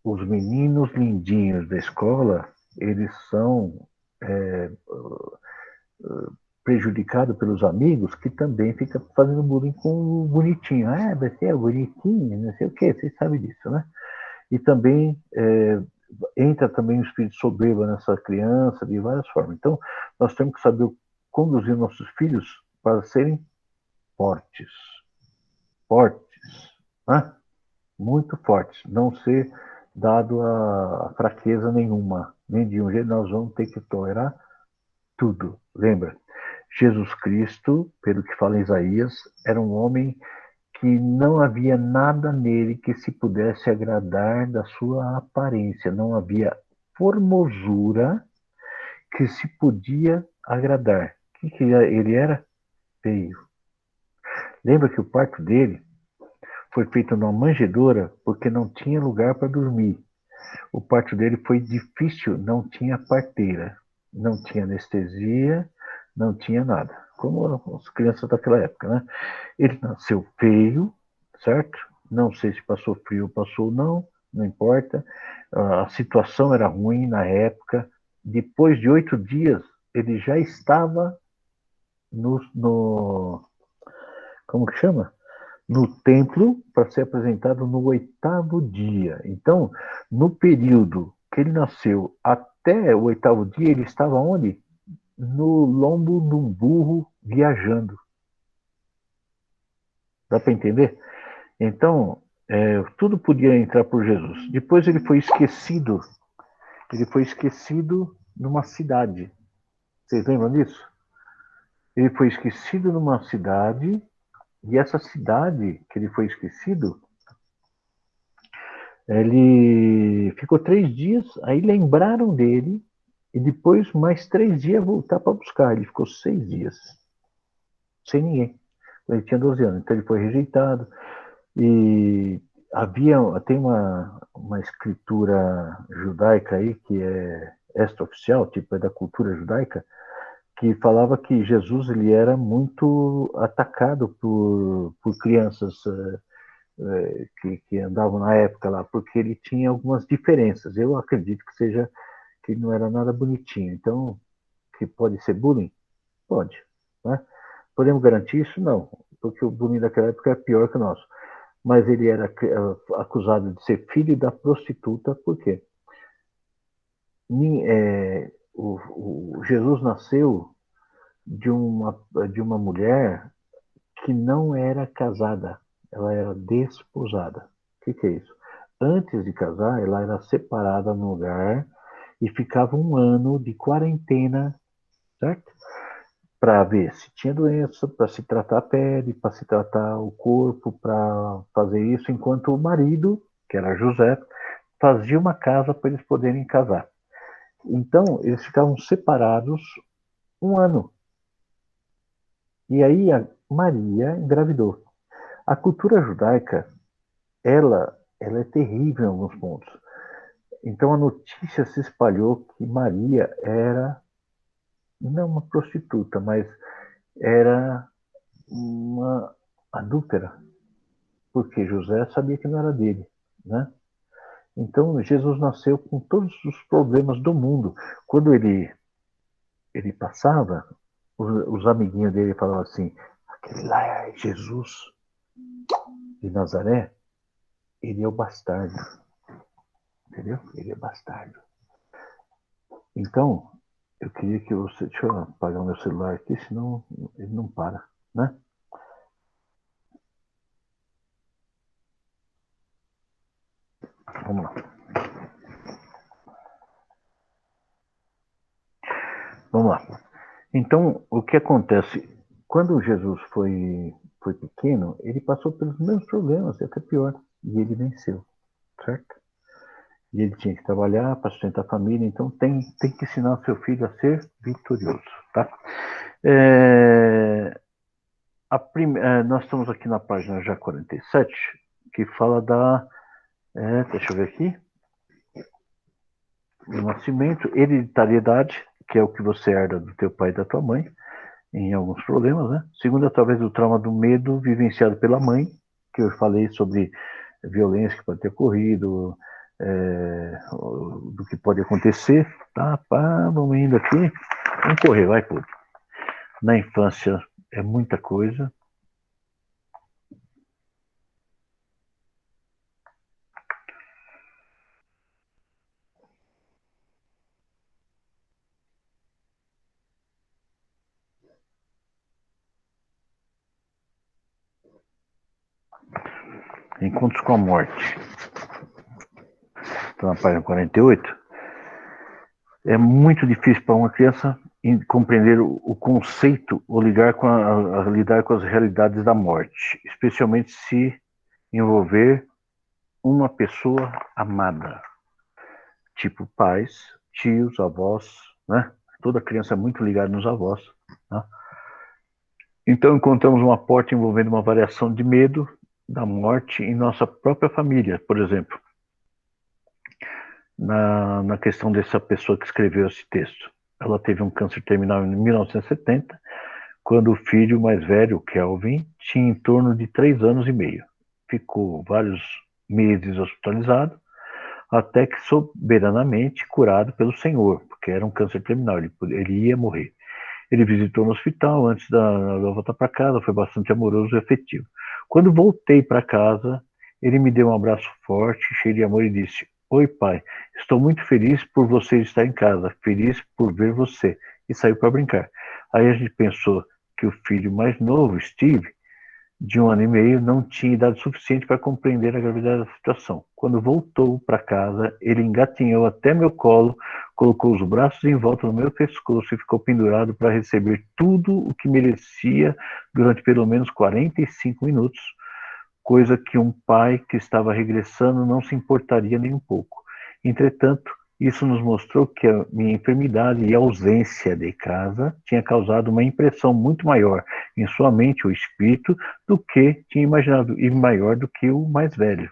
os meninos lindinhos da escola, eles são prejudicados pelos amigos que também ficam fazendo bullying com o bonitinho. Você é bonitinho, não sei o quê, vocês sabem disso, né? E também entra também o espírito soberbo nessa criança, de várias formas. Então, nós temos que saber conduzir nossos filhos para serem fortes, né? Muito fortes, não ser dado a fraqueza nenhuma, nem de um jeito. Nós vamos ter que tolerar tudo. Lembra, Jesus Cristo, pelo que fala em Isaías, era um homem que não havia nada nele que se pudesse agradar da sua aparência, não havia formosura que se podia agradar. O que ele era? Feio. Lembra que o parto dele foi feito numa manjedoura porque não tinha lugar para dormir. O parto dele foi difícil, não tinha parteira, não tinha anestesia, não tinha nada. Como as crianças daquela época, né? Ele nasceu feio, certo? Não sei se passou frio ou passou não importa. A situação era ruim na época. Depois de 8 dias, ele já estava como que chama? No templo para ser apresentado no 8º dia. Então, no período que ele nasceu até o 8º dia, ele estava onde? No lombo de um burro viajando. Dá para entender? Então, tudo podia entrar por Jesus. Depois ele foi esquecido. Ele foi esquecido numa cidade. Vocês lembram disso? Ele foi esquecido numa cidade, e essa cidade que ele foi esquecido, ele ficou 3 dias, aí lembraram dele, e depois mais 3 dias voltar para buscar. Ele ficou 6 dias, sem ninguém. Ele tinha 12 anos, então ele foi rejeitado. E tem uma escritura judaica aí, que é extraoficial, tipo, é da cultura judaica, que falava que Jesus ele era muito atacado por crianças que andavam na época lá, porque ele tinha algumas diferenças. Eu acredito que não era nada bonitinho. Então, que pode ser bullying? Pode. Né? Podemos garantir isso? Não, porque o bullying daquela época é pior que o nosso. Mas ele era acusado de ser filho da prostituta, por quê? Jesus nasceu de uma mulher que não era casada, ela era desposada. O que é isso? Antes de casar, ela era separada num lugar e ficava 1 ano de quarentena, certo? Para ver se tinha doença, para se tratar a pele, para se tratar o corpo, para fazer isso, enquanto o marido, que era José, fazia uma casa para eles poderem casar. Então, eles ficavam separados 1 ano. E aí a Maria engravidou. A cultura judaica, ela é terrível em alguns pontos. Então a notícia se espalhou que Maria era não uma prostituta, mas era uma adúltera, porque José sabia que não era dele, né? Então Jesus nasceu com todos os problemas do mundo. Quando ele passava, os amiguinhos dele falavam assim: aquele lá é Jesus de Nazaré, ele é o bastardo, entendeu? Ele é bastardo. Então, eu queria que você... Deixa eu apagar o meu celular aqui, senão ele não para, né? Vamos lá. Vamos lá. Então, o que acontece? Quando Jesus foi pequeno, ele passou pelos mesmos problemas, e até pior, e ele venceu, certo? E ele tinha que trabalhar para sustentar a família, então tem que ensinar o seu filho a ser vitorioso, tá? Nós estamos aqui na página já 47, que fala deixa eu ver aqui, do nascimento, hereditariedade, que é o que você herda do teu pai e da tua mãe, em alguns problemas, né? Segundo, através do trauma do medo vivenciado pela mãe, que eu falei sobre violência que pode ter ocorrido, do que pode acontecer, tá? Vamos indo aqui, vamos correr, vai, pô. Na infância é muita coisa. Encontros com a morte. Estou na página 48. É muito difícil para uma criança compreender o conceito ou lidar com as realidades da morte, especialmente se envolver uma pessoa amada, tipo pais, tios, avós, né? Toda criança é muito ligada nos avós, né? Então encontramos uma porta envolvendo uma variação de medo da morte em nossa própria família, por exemplo, na questão dessa pessoa que escreveu esse texto. Ela teve um câncer terminal em 1970, quando o filho mais velho, Kelvin, tinha em torno de 3 anos e meio. Ficou vários meses hospitalizado, até que soberanamente curado pelo Senhor, porque era um câncer terminal, ele ia morrer. Ele visitou no hospital antes da volta para casa, foi bastante amoroso e afetivo. Quando voltei para casa, ele me deu um abraço forte, cheio de amor, e disse: oi, pai, estou muito feliz por você estar em casa, feliz por ver você, e saiu para brincar. Aí a gente pensou que o filho mais novo, Steve, de 1 ano e meio, não tinha idade suficiente para compreender a gravidade da situação. Quando voltou para casa, ele engatinhou até meu colo, colocou os braços em volta do meu pescoço e ficou pendurado para receber tudo o que merecia durante pelo menos 45 minutos, coisa que um pai que estava regressando não se importaria nem um pouco. Entretanto, isso nos mostrou que a minha enfermidade e ausência de casa tinha causado uma impressão muito maior em sua mente, o espírito, do que tinha imaginado, e maior do que o mais velho.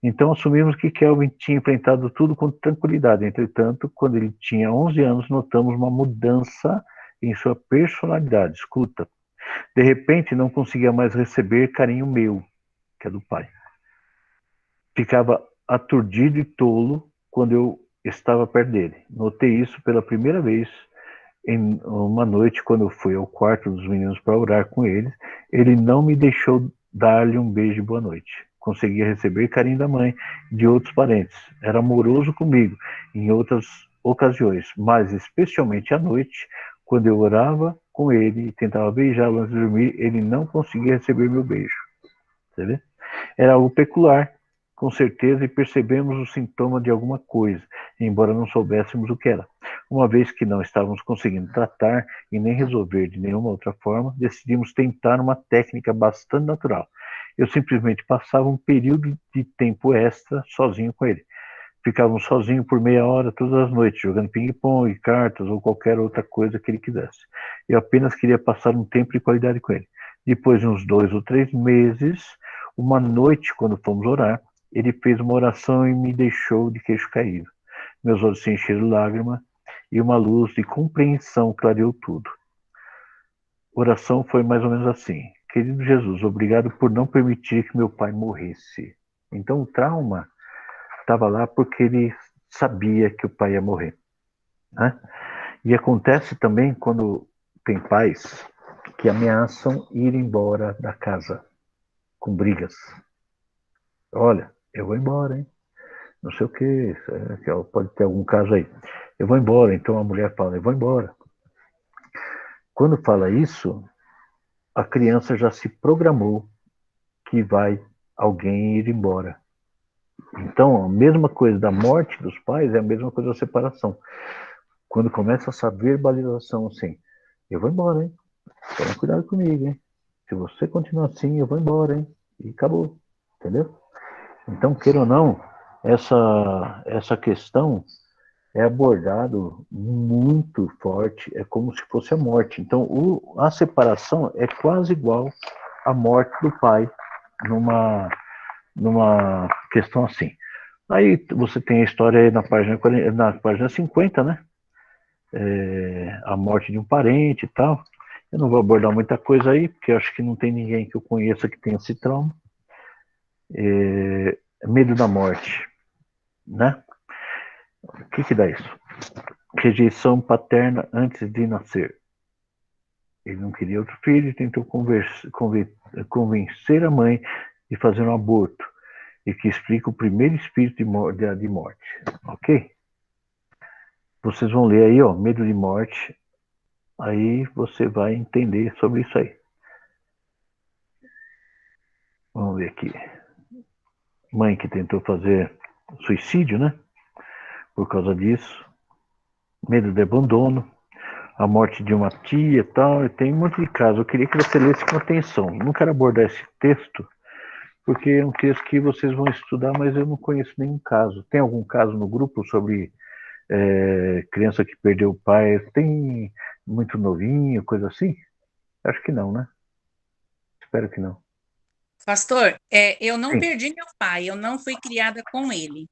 Então assumimos que Kelvin tinha enfrentado tudo com tranquilidade. Entretanto, quando ele tinha 11 anos, notamos uma mudança em sua personalidade. Escuta, de repente não conseguia mais receber carinho meu, que é do pai. Ficava aturdido e tolo quando eu estava perto dele. Notei isso pela primeira vez em uma noite, quando eu fui ao quarto dos meninos para orar com eles. Ele não me deixou dar-lhe um beijo de boa noite. Conseguia receber carinho da mãe e de outros parentes. Era amoroso comigo em outras ocasiões, mas especialmente à noite, quando eu orava com ele e tentava beijá-lo antes de dormir, ele não conseguia receber meu beijo. Você vê? Era algo peculiar, com certeza, e percebemos o sintoma de alguma coisa, embora não soubéssemos o que era. Uma vez que não estávamos conseguindo tratar e nem resolver de nenhuma outra forma, decidimos tentar uma técnica bastante natural. Eu simplesmente passava um período de tempo extra sozinho com ele. Ficávamos sozinhos por meia hora todas as noites, jogando ping-pong, cartas ou qualquer outra coisa que ele quisesse. Eu apenas queria passar um tempo de qualidade com ele. Depois de uns 2 ou 3 meses, uma noite, quando fomos orar, ele fez uma oração e me deixou de queixo caído. Meus olhos se encheram de lágrimas e uma luz de compreensão clareou tudo. A oração foi mais ou menos assim: querido Jesus, obrigado por não permitir que meu pai morresse. Então o trauma estava lá porque ele sabia que o pai ia morrer, né? E acontece também quando tem pais que ameaçam ir embora da casa com brigas. Olha, eu vou embora, hein? Não sei o que, pode ter algum caso aí. Eu vou embora, então a mulher fala, eu vou embora. Quando fala isso, a criança já se programou que vai alguém ir embora. Então, a mesma coisa da morte dos pais é a mesma coisa da separação. Quando começa essa verbalização assim, eu vou embora, hein? Toma cuidado comigo, hein? Se você continuar assim, eu vou embora, hein? E acabou, entendeu? Então, queira ou não, essa questão é abordado muito forte, é como se fosse a morte. Então, a separação é quase igual à morte do pai numa questão assim. Aí você tem a história aí na página 50, né? A morte de um parente e tal. Eu não vou abordar muita coisa aí, porque eu acho que não tem ninguém que eu conheça que tenha esse trauma. Medo da morte, né? O que dá isso? Rejeição paterna antes de nascer. Ele não queria outro filho e tentou convencer a mãe de fazer um aborto, e que explica o primeiro espírito de morte. Ok? Vocês vão ler aí, ó, medo de morte. Aí você vai entender sobre isso aí. Vamos ver aqui. Mãe que tentou fazer suicídio, né? Por causa disso. Medo de abandono. A morte de uma tia e tal. Tem um monte de casos. Eu queria que você lesse com atenção. Não quero abordar esse texto, porque é um texto que vocês vão estudar, mas eu não conheço nenhum caso. Tem algum caso no grupo sobre criança que perdeu o pai? Tem muito novinho, coisa assim? Acho que não, né? Espero que não. Pastor, eu não Sim. perdi meu pai, eu não fui criada com ele.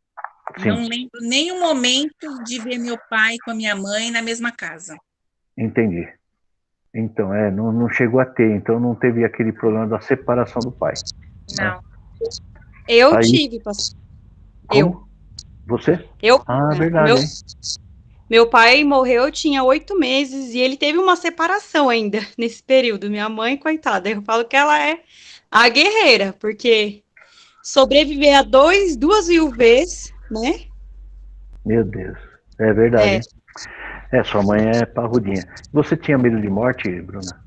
Sim. Não lembro nenhum momento de ver meu pai com a minha mãe na mesma casa. Entendi. Então, não chegou a ter, então não teve aquele problema da separação do pai. Não. Né? Eu Aí, tive, pastor. como? Você? Eu. Verdade, hein? Meu pai morreu, eu tinha 8 meses, e ele teve uma separação ainda nesse período. Minha mãe, coitada, eu falo que ela é a guerreira, porque sobreviver a duas viuvez, né? Meu Deus. É verdade. Sua mãe é parrudinha. Você tinha medo de morte, Bruna?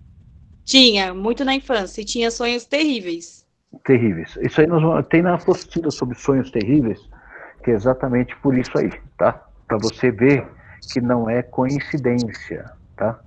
Tinha, muito na infância, e tinha sonhos terríveis. Terríveis. Isso aí tem na apostila sobre sonhos terríveis, que é exatamente por isso aí, tá? Para você ver que não é coincidência, tá?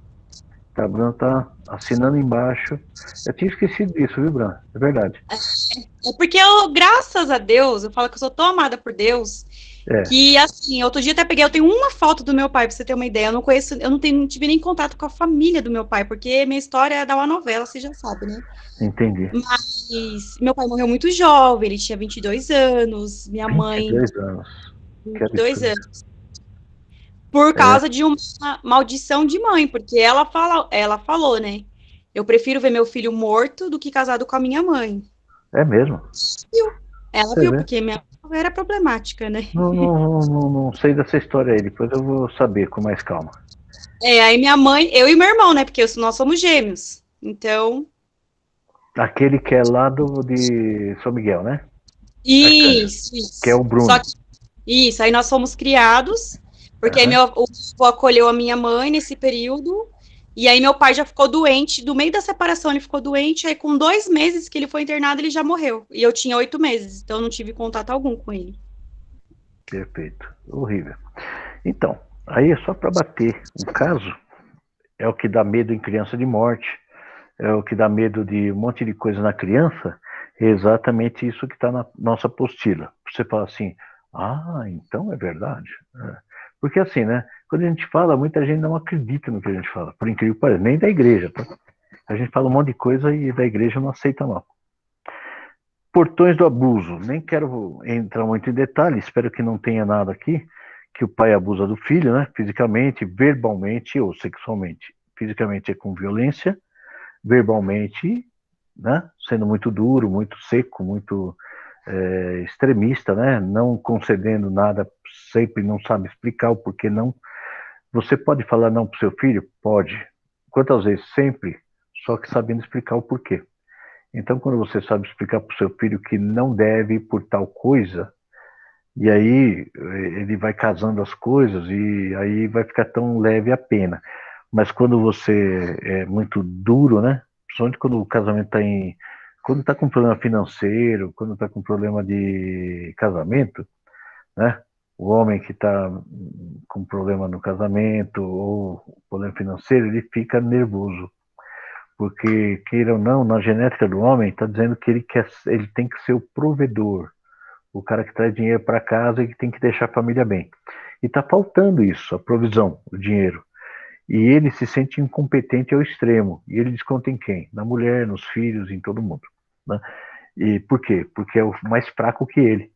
A Bruna tá assinando embaixo. Eu tinha esquecido disso, viu, Bruna? É verdade. É porque eu, graças a Deus, eu falo que eu sou tão amada por Deus, É, que assim, outro dia até peguei, eu tenho uma foto do meu pai, pra você ter uma ideia. Eu não conheço, eu não tive nem contato com a família do meu pai, porque minha história é da uma novela, você já sabe, né? entendi. Mas meu pai morreu muito jovem, ele tinha 22 anos, minha mãe, 22 anos. Que 22 absurdo. anos, por É, causa de uma maldição de mãe, porque ela falou, né? Eu prefiro ver meu filho morto do que casado com a minha mãe. é mesmo. Viu? Ela Você viu, vê? porque minha avó era problemática, né? Não sei dessa história aí. Depois eu vou saber com mais calma. É, aí minha mãe, eu e meu irmão, né? Porque nós somos gêmeos. Então, Aquele que é lá de São Miguel, né? Arcanjo. isso, Que é isso. o Só Bruno. que, isso, aí nós fomos criados, porque aí Aham. o avô acolheu a minha mãe nesse período, e aí meu pai já ficou doente, do meio da separação ele ficou doente, aí com 2 meses que ele foi internado, ele já morreu. E eu tinha 8 meses, então eu não tive contato algum com ele. Perfeito. Horrível. Então, aí é só para bater. Um caso é o que dá medo em criança de morte, é o que dá medo de um monte de coisa na criança, é exatamente isso que está na nossa apostila. Você fala assim, então é verdade. É. Porque assim, né? Quando a gente fala, muita gente não acredita no que a gente fala, por incrível que pareça, nem da igreja. Tá? A gente fala um monte de coisa e da igreja não aceita não. Portões do abuso, nem quero entrar muito em detalhe, espero que não tenha nada aqui, que o pai abusa do filho, né? Fisicamente, verbalmente ou sexualmente. Fisicamente é com violência, verbalmente, né? Sendo muito duro, muito seco, muito extremista, né? Não concedendo nada, sempre não sabe explicar o porquê não. Você pode falar não para o seu filho? Pode. Quantas vezes? Sempre. Só que sabendo explicar o porquê. Então, quando você sabe explicar para o seu filho que não deve por tal coisa, e aí ele vai casando as coisas e aí vai ficar tão leve a pena. Mas quando você é muito duro, né? Principalmente quando o casamento está em. Quando está com problema financeiro, quando está com problema de casamento, né? O homem que está com problema no casamento ou problema financeiro, ele fica nervoso. Porque, queira ou não, na genética do homem, está dizendo que ele tem que ser o provedor, o cara que traz dinheiro para casa e que tem que deixar a família bem. E está faltando isso, a provisão, o dinheiro. E ele se sente incompetente ao extremo. E ele desconta em quem? Na mulher, nos filhos, em todo mundo. Né? E por quê? Porque é o mais fraco que ele.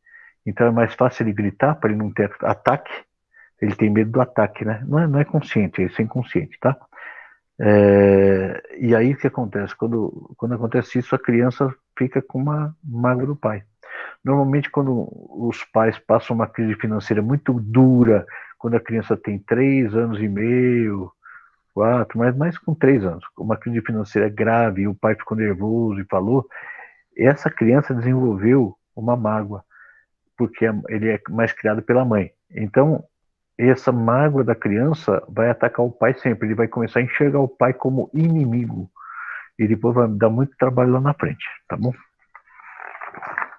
Então é mais fácil ele gritar para ele não ter ataque. Ele tem medo do ataque, né? Não é consciente, é inconsciente, tá? E aí o que acontece? Quando acontece isso, a criança fica com uma mágoa do pai. Normalmente, quando os pais passam uma crise financeira muito dura, quando a criança tem 3 anos e meio, 4, mas mais com 3 anos, uma crise financeira grave, e o pai ficou nervoso e falou, essa criança desenvolveu uma mágoa, porque ele é mais criado pela mãe. Então, essa mágoa da criança vai atacar o pai sempre. Ele vai começar a enxergar o pai como inimigo. E depois vai dar muito trabalho lá na frente, tá bom?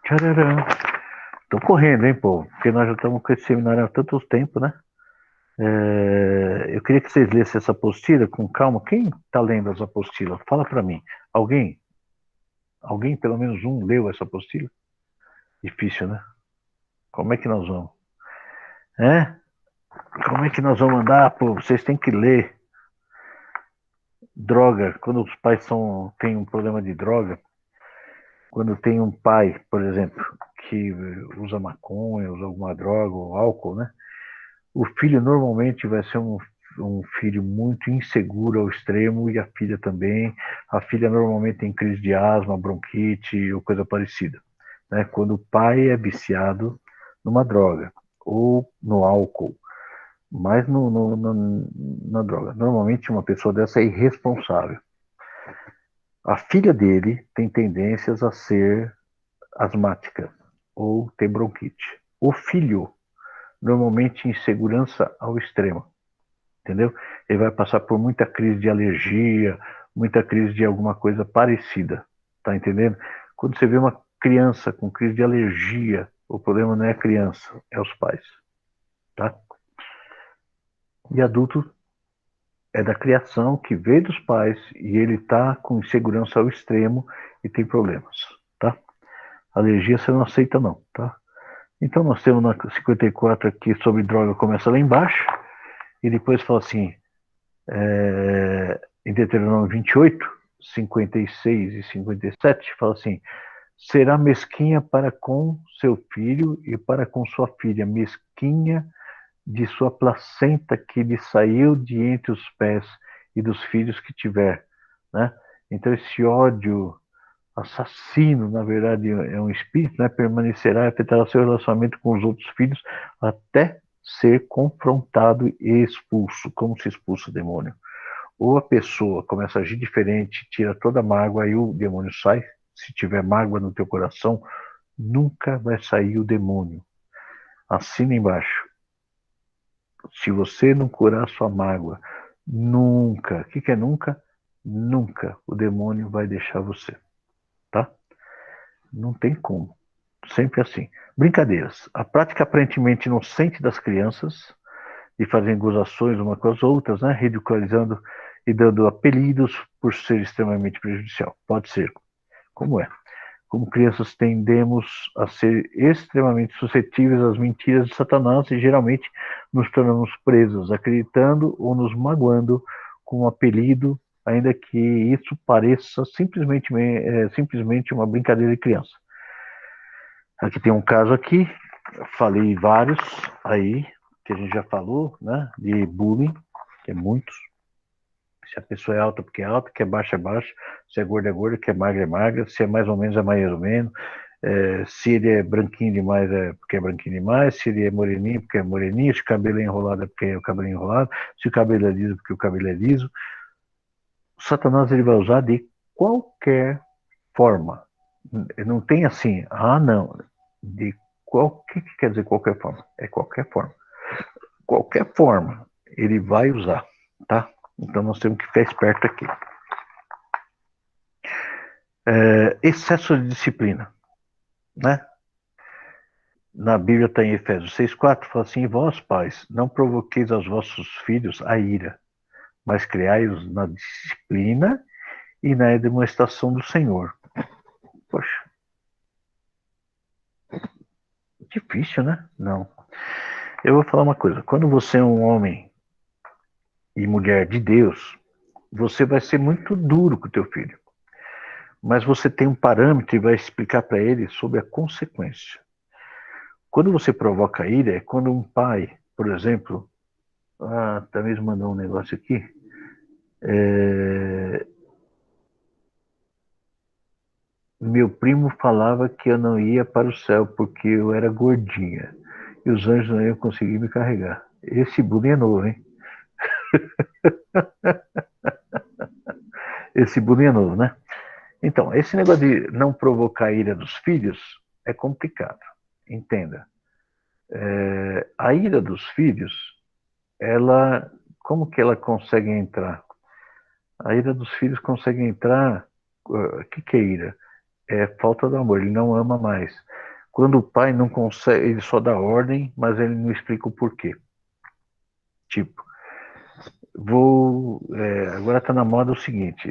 Tcharam. Tô correndo, hein, povo? Porque nós já estamos com esse seminário há tanto tempo, né? Eu queria que vocês lessem essa apostila com calma. Quem está lendo as apostilas? Fala para mim. Alguém? Alguém, pelo menos um, leu essa apostila? Difícil, né? Como é que nós vamos? Como é que nós vamos andar, pô? Vocês têm que ler. Droga, quando os pais têm um problema de droga, quando tem um pai, por exemplo, que usa maconha, usa alguma droga ou álcool, né? O filho normalmente vai ser um filho muito inseguro ao extremo e a filha também. A filha normalmente tem crise de asma, bronquite ou coisa parecida. Né? Quando o pai é viciado numa droga ou no álcool, mas na droga. Normalmente uma pessoa dessa é irresponsável. A filha dele tem tendências a ser asmática ou ter bronquite. O filho, normalmente insegurança ao extremo, entendeu? Ele vai passar por muita crise de alergia muita crise de alguma coisa parecida, tá entendendo? Quando você vê uma criança com crise de alergia, o problema não é a criança, é os pais, tá? E adulto é da criação, que veio dos pais, e ele tá com insegurança ao extremo e tem problemas, tá? Alergia você não aceita não, tá? Então nós temos na 54 aqui sobre droga, começa lá embaixo, e depois fala assim, em Deuteronômio 28, 56 e 57, fala assim, será mesquinha para com seu filho e para com sua filha, mesquinha de sua placenta que lhe saiu de entre os pés e dos filhos que tiver, né? Então esse ódio assassino, na verdade, é um espírito, né? Permanecerá e afetará seu relacionamento com os outros filhos até ser confrontado e expulso. Como se expulsa o demônio? Ou a pessoa começa a agir diferente, tira toda a mágoa, aí o demônio sai. Se tiver mágoa no teu coração, nunca vai sair o demônio. Assina embaixo. Se você não curar sua mágoa, nunca, o que é nunca? Nunca o demônio vai deixar você, tá? Não tem como. Sempre assim. Brincadeiras. A prática aparentemente inocente das crianças, de fazer gozações uma com as outras, né? Ridicularizando e dando apelidos por ser extremamente prejudicial. Pode ser. Como é? Como crianças tendemos a ser extremamente suscetíveis às mentiras de Satanás e geralmente nos tornamos presos, acreditando ou nos magoando com um apelido, ainda que isso pareça simplesmente uma brincadeira de criança. Aqui tem um caso aqui, falei vários aí, que a gente já falou, né, de bullying, que é muitos. Se a pessoa é alta porque é alta, que é baixa é baixa, se é gorda é gorda, que é magra é magra, se é mais ou menos é mais ou menos, se ele é branquinho demais é porque é branquinho demais, se ele é moreninho porque é moreninho, se o cabelo é enrolado é porque é o cabelo é enrolado, se o cabelo é liso é porque o cabelo é liso. O Satanás ele vai usar de qualquer forma. Não tem assim, não. O que quer dizer qualquer forma? É qualquer forma. Qualquer forma ele vai usar, tá? Então nós temos que ficar esperto aqui. Excesso de disciplina, né? Na Bíblia está em Efésios 6,4, fala assim, vós pais, não provoqueis aos vossos filhos a ira, mas criai-os na disciplina e na demonstração do Senhor. Poxa. Difícil, né? Não. Eu vou falar uma coisa, quando você é um homem e mulher de Deus, você vai ser muito duro com o teu filho. Mas você tem um parâmetro e vai explicar para ele sobre a consequência. Quando você provoca ira, é quando um pai, por exemplo, talvez mandou um negócio aqui, meu primo falava que eu não ia para o céu porque eu era gordinha e os anjos não iam conseguir me carregar. Esse bullying é novo, hein? Esse bullying é novo, né? Então, esse negócio de não provocar a ira dos filhos é complicado. Entenda. A ira dos filhos, como que ela consegue entrar? A ira dos filhos consegue entrar. O que é ira? É falta de amor, ele não ama mais. Quando o pai não consegue, ele só dá ordem, mas ele não explica o porquê. Tipo, agora está na moda o seguinte,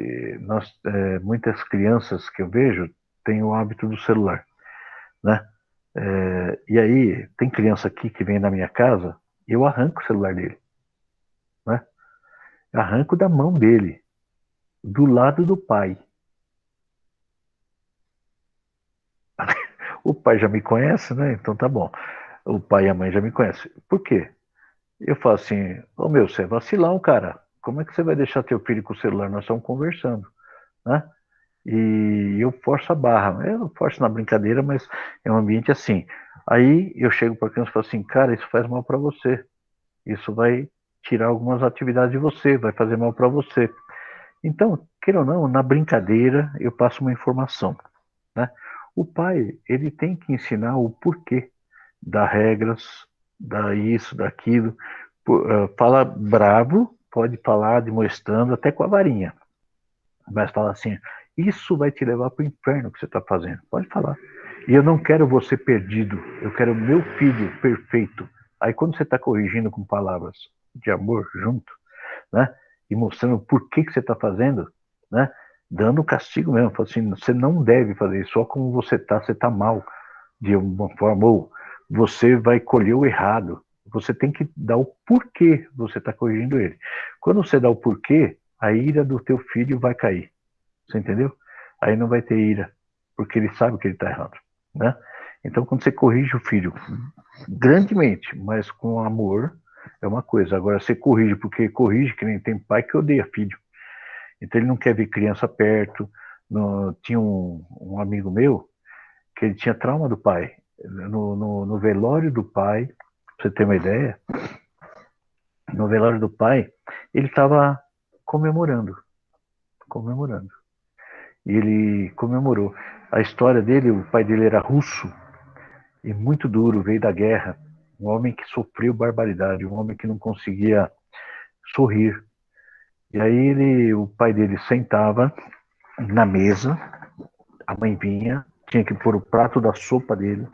muitas crianças que eu vejo têm o hábito do celular, né? E aí, tem criança aqui que vem na minha casa e eu arranco o celular dele, né? Eu arranco da mão dele, do lado do pai. O pai já me conhece, né? Então tá bom. O pai e a mãe já me conhecem. Por quê? Eu falo assim, você é vacilão, cara. Como é que você vai deixar teu filho com o celular? Nós estamos conversando, né? E eu forço a barra. Eu não forço na brincadeira, mas é um ambiente assim. Aí eu chego para a criança e falo assim, cara, isso faz mal para você. Isso vai tirar algumas atividades de você, vai fazer mal para você. Então, queira ou não, na brincadeira eu passo uma informação, né? O pai, ele tem que ensinar o porquê, dar regras, dar isso, daquilo. Fala bravo, pode falar demonstrando até com a varinha. mas fala assim, isso vai te levar para o inferno que você está fazendo. Pode falar. E eu não quero você perdido, eu quero o meu filho perfeito. Aí quando você está corrigindo com palavras de amor junto, né? E mostrando por que você está fazendo, né? Dando castigo mesmo, falando assim, você não deve fazer isso, só como você está mal de alguma forma, ou você vai colher o errado. Você tem que dar o porquê você está corrigindo ele. Quando você dá o porquê, a ira do teu filho vai cair. Você entendeu? Aí não vai ter ira, porque ele sabe que ele está errado, né? Então, quando você corrige o filho grandemente, mas com amor, é uma coisa. Agora, você corrige porque corrige, que nem tem pai que odeia filho. Então, ele não quer ver criança perto. Tinha um amigo meu que ele tinha trauma do pai. No velório do pai, pra você ter uma ideia, no velório do pai, ele estava comemorando. E ele comemorou. A história dele, o pai dele era russo e muito duro, veio da guerra. Um homem que sofreu barbaridade, um homem que não conseguia sorrir. E aí o pai dele sentava na mesa, a mãe vinha, tinha que pôr o prato da sopa dele,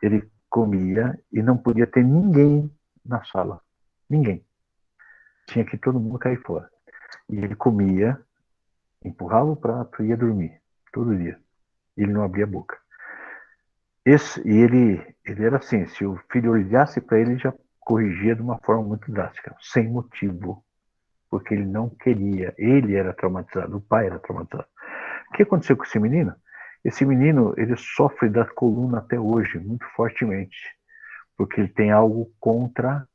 ele comia e não podia ter ninguém na sala. Ninguém. Tinha que todo mundo cair fora. E ele comia, empurrava o prato e ia dormir, todo dia. E ele não abria a boca. Ele era assim, se o filho olhasse para ele, já corrigia de uma forma muito drástica, sem motivo, porque ele não queria. Ele era traumatizado, o pai era traumatizado. O que aconteceu com esse menino? Esse menino, ele sofre da coluna até hoje, muito fortemente, porque ele tem algo contra,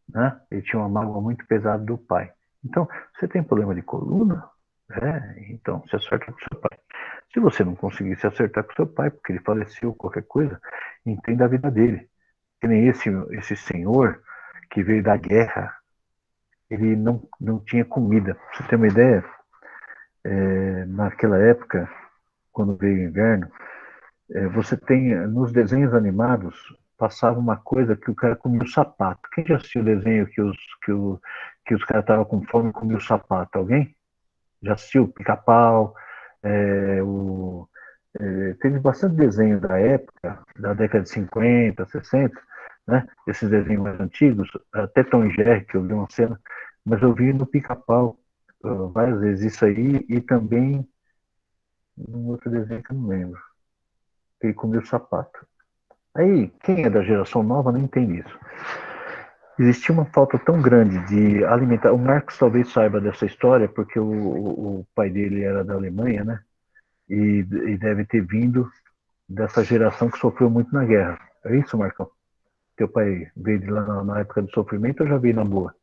né? Ele tinha uma mágoa muito pesada do pai. Então, você tem problema de coluna? Então, se acerta com seu pai. Se você não conseguir se acertar com seu pai, porque ele faleceu, qualquer coisa, entenda a vida dele. Que nem esse senhor que veio da guerra, ele não tinha comida. Pra você ter uma ideia, naquela época, quando veio o inverno, você tem, nos desenhos animados, passava uma coisa que o cara comia o sapato. Quem já assistiu o desenho que os caras estavam com fome e comiam o sapato? Alguém? Já assistiu? Pica-pau, teve bastante desenho da época, da década de 50, 60, né? Esses desenhos mais antigos, até Tom e Jerry, que eu vi uma cena, mas eu vi no Pica-Pau várias vezes isso aí, e também num outro desenho que eu não lembro, que ele comia o sapato. Aí, quem é da geração nova não entende isso. Existia uma falta tão grande de alimentar. O Marcos talvez saiba dessa história, porque o pai dele era da Alemanha, né? E deve ter vindo dessa geração que sofreu muito na guerra. É isso, Marcão? Teu pai veio de lá na época do sofrimento ou já veio na boa?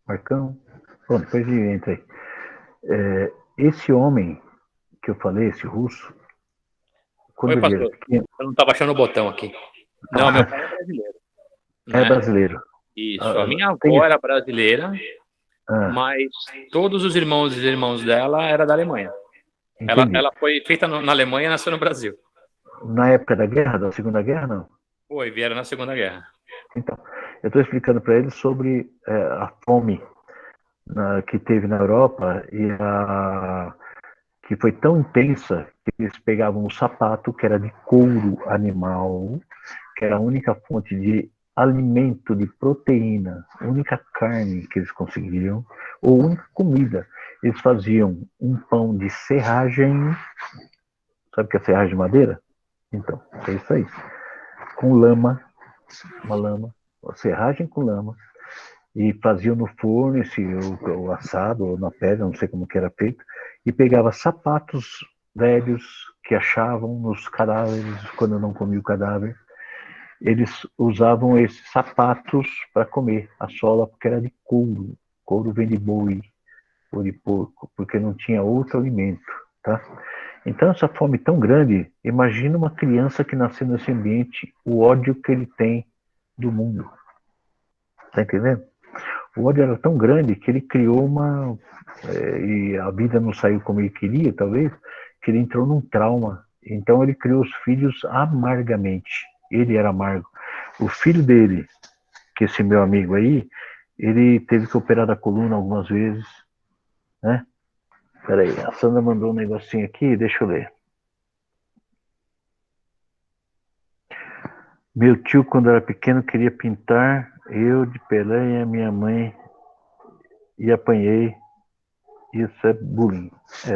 Marcão? Bom, depois entra aí. Esse homem que eu falei, esse russo, quando Oi, pastor. Eu não estava achando o botão aqui. Não, meu pai é brasileiro. É brasileiro. Isso, a minha avó era brasileira, mas todos os irmãos e irmãos dela eram da Alemanha. Ela foi feita na Alemanha e nasceu no Brasil. Na época da guerra, da Segunda Guerra, não? Foi, vieram na Segunda Guerra. Então, eu estou explicando para eles sobre a fome que teve na Europa e que foi tão intensa que eles pegavam o sapato, que era de couro animal, que era a única fonte de alimento, de proteína, a única carne que eles conseguiam, ou única comida. Eles faziam um pão de serragem, sabe o que é serragem de madeira? Então, é isso aí. Com lama, uma lama, serragem com lama, e faziam no forno o assado, ou na pedra, não sei como que era feito, e pegava sapatos velhos que achavam nos cadáveres, quando não comia o cadáver, eles usavam esses sapatos para comer a sola, porque era de couro. Couro vem de boi ou de porco, porque não tinha outro alimento, tá? Então, essa fome tão grande, imagina uma criança que nasceu nesse ambiente, o ódio que ele tem do mundo. Tá entendendo? O ódio era tão grande que ele criou e a vida não saiu como ele queria, talvez, que ele entrou num trauma. Então, ele criou os filhos amargamente. Ele era amargo. O filho dele, que esse meu amigo aí, ele teve que operar a coluna algumas vezes, né? Peraí, a Sandra mandou um negocinho aqui, deixa eu ler. Meu tio, quando era pequeno, queria pintar eu de Pelé e a minha mãe, e apanhei. Isso é bullying. É,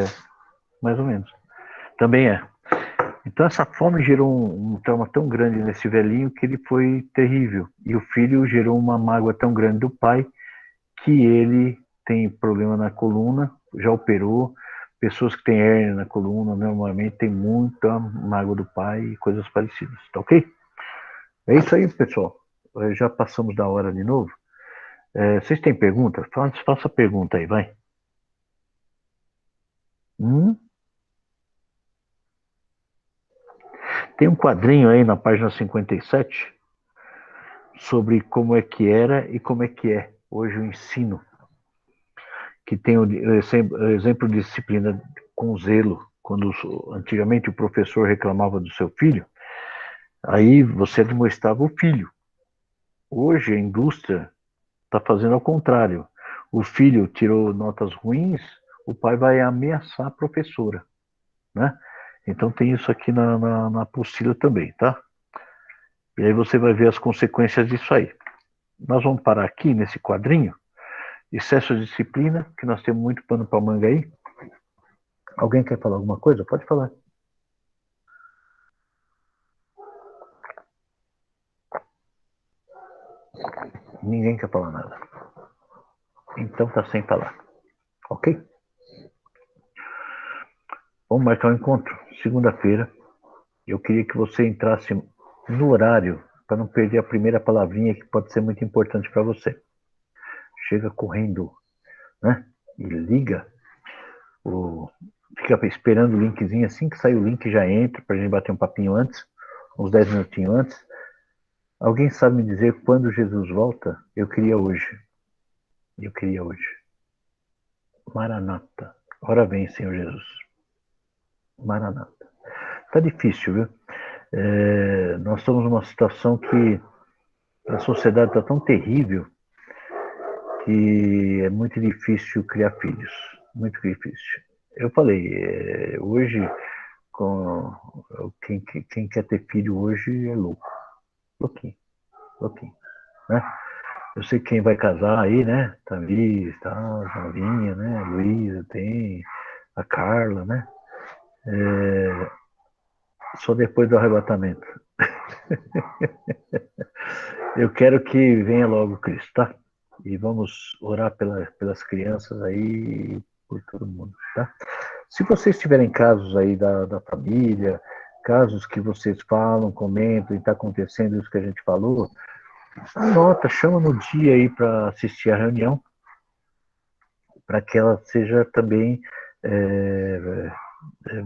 mais ou menos. Também é. Então essa fome gerou um trauma tão grande nesse velhinho que ele foi terrível. E o filho gerou uma mágoa tão grande do pai que ele tem problema na coluna, já operou. Pessoas que têm hérnia na coluna normalmente têm muita mágoa do pai e coisas parecidas. Tá ok? É isso aí, pessoal. Já passamos da hora de novo. Vocês têm pergunta? Faça pergunta aí, vai. Tem um quadrinho aí na página 57 sobre como é que era e como é que é hoje o ensino, que tem o exemplo de disciplina com zelo. Quando antigamente o professor reclamava do seu filho, aí você demonstrava o filho. Hoje a indústria está fazendo ao contrário. O filho tirou notas ruins, o pai vai ameaçar a professora, né? Então tem isso aqui na apostila também, tá? E aí você vai ver as consequências disso aí. Nós vamos parar aqui nesse quadrinho. Excesso de disciplina, que nós temos muito pano para manga aí. Alguém quer falar alguma coisa? Pode falar. Ninguém quer falar nada. Então tá sem falar. Ok? Vamos marcar um encontro. Segunda-feira. Eu queria que você entrasse no horário para não perder a primeira palavrinha que pode ser muito importante para você. Chega correndo, né? E liga. Fica esperando o linkzinho. Assim que sair o link, já entra para a gente bater um papinho antes, uns 10 minutinhos antes. Alguém sabe me dizer quando Jesus volta? Eu queria hoje. Maranata. Ora vem, Senhor Jesus. Maranata. Tá difícil, viu? Nós estamos numa situação que a sociedade está tão terrível que é muito difícil criar filhos. Muito difícil. Eu falei, hoje, quem quer ter filho hoje é louco. Louquinho. Né? Eu sei quem vai casar aí, né? Thaís, tá, Novinha, né? Luísa, tem a Carla, né? Só depois do arrebatamento. Eu quero que venha logo Cristo, tá? E vamos orar pelas crianças aí, por todo mundo, tá? Se vocês tiverem casos aí da família, casos que vocês falam, comentam e está acontecendo isso que a gente falou, anota, chama no dia aí para assistir a reunião, para que ela seja também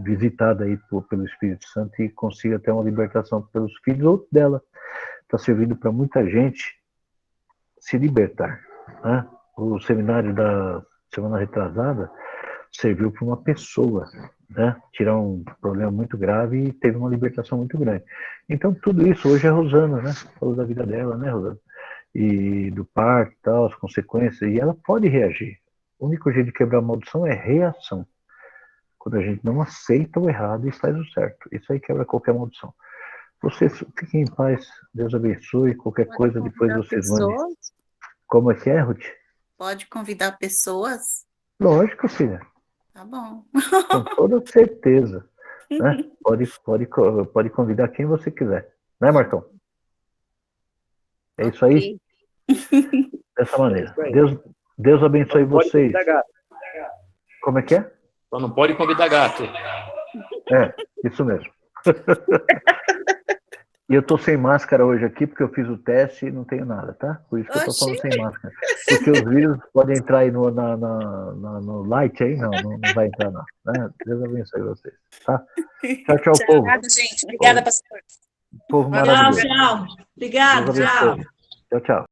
visitada aí pelo Espírito Santo e consiga ter uma libertação pelos filhos ou dela. Está servindo para muita gente se libertar, né? O seminário da semana retrasada serviu para uma pessoa, né, tirar um problema muito grave e teve uma libertação muito grande. Então tudo isso hoje é Rosana, né? Falou da vida dela, né, Rosana? E do parto, tal, as consequências, e ela pode reagir. O único jeito de quebrar a maldição é reação. Quando a gente não aceita o errado e faz o certo. Isso aí quebra qualquer maldição. Vocês fiquem em paz. Deus abençoe. Qualquer coisa depois vocês mandem. Como é que é, Ruth? Pode convidar pessoas? Lógico, filha. Tá bom. Com toda certeza. Né? Pode convidar quem você quiser. Né, Marcão? É isso aí? Dessa maneira. Deus abençoe vocês. Como é que é? Só não pode convidar gato. Isso mesmo. E eu tô sem máscara hoje aqui porque eu fiz o teste e não tenho nada, tá? Por isso que eu tô falando sem máscara. Porque os vírus podem entrar aí no light aí, não vai entrar não. Né? Deus abençoe vocês, tá? Tchau, povo. Obrigada, gente. Obrigada, pastor. Povo maravilhoso. Tchau. Obrigado, tchau. Tchau.